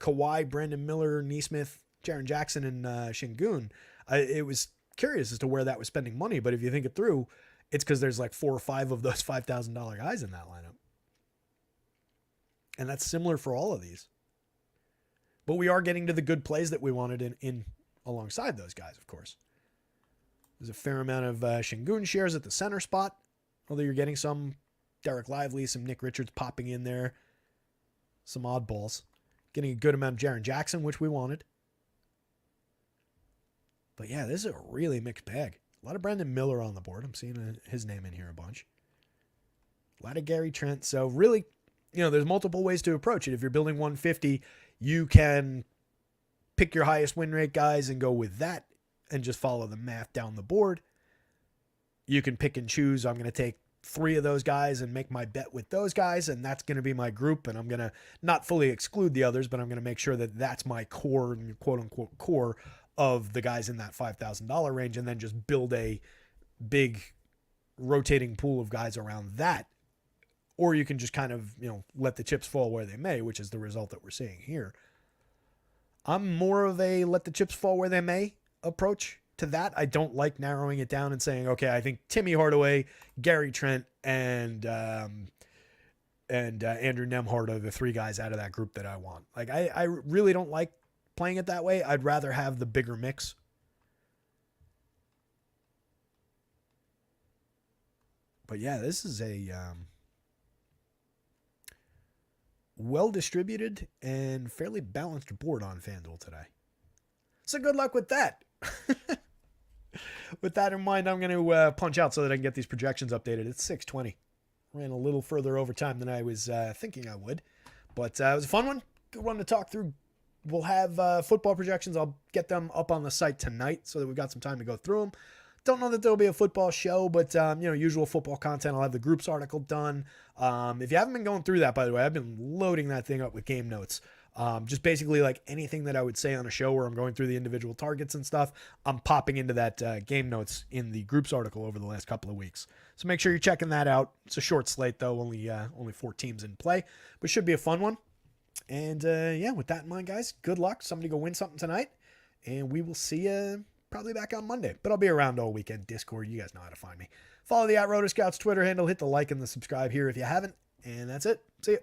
Kawhi, Brandon Miller, Nesmith, Jaren Jackson, and Şengün. It was curious as to where that was spending money, but if you think it through, it's because there's like 4 or 5 of those $5,000 guys in that lineup. And that's similar for all of these. But we are getting to the good plays that we wanted in alongside those guys, of course. There's a fair amount of Şengün shares at the center spot, although you're getting some Derek Lively, some Nick Richards popping in there, some oddballs. Getting a good amount of Jaren Jackson, which we wanted. But yeah, this is a really mixed bag. A lot of Brandon Miller on the board. I'm seeing his name in here a bunch. A lot of Gary Trent. So really, there's multiple ways to approach it. If you're building 150, you can pick your highest win rate guys and go with that and just follow the math down the board. You can pick and choose. I'm going to take 3 of those guys and make my bet with those guys, and that's going to be my group, and I'm going to not fully exclude the others, but I'm going to make sure that that's my core, quote-unquote core, of the guys in that $5,000 range, and then just build a big rotating pool of guys around that. Or you can just kind of, let the chips fall where they may, which is the result that we're seeing here. I'm more of a let the chips fall where they may approach to that. I don't like narrowing it down and saying, okay, I think Timmy Hardaway, Gary Trent, and Andrew Nemhard are the three guys out of that group that I want. Like, I really don't like playing it that way. I'd rather have the bigger mix. But yeah, this is a well-distributed and fairly balanced board on FanDuel today. So good luck with that. With that in mind, I'm going to punch out so that I can get these projections updated. It's 6:20. Ran a little further over time than I was thinking I would. But it was a fun one. Good one to talk through. We'll have football projections. I'll get them up on the site tonight so that we've got some time to go through them. Don't know that there'll be a football show, but, usual football content. I'll have the groups article done. If you haven't been going through that, by the way, I've been loading that thing up with game notes. Just basically like anything that I would say on a show where I'm going through the individual targets and stuff, I'm popping into that game notes in the groups article over the last couple of weeks. So make sure you're checking that out. It's a short slate, though, only 4 teams in play, but should be a fun one. And with that in mind, guys, good luck. Somebody go win something tonight, and we will see you probably back on Monday, but I'll be around all weekend. Discord, you guys know how to find me. Follow the @rotoscouts Twitter handle. Hit the like and the subscribe here if you haven't, and that's it. See ya.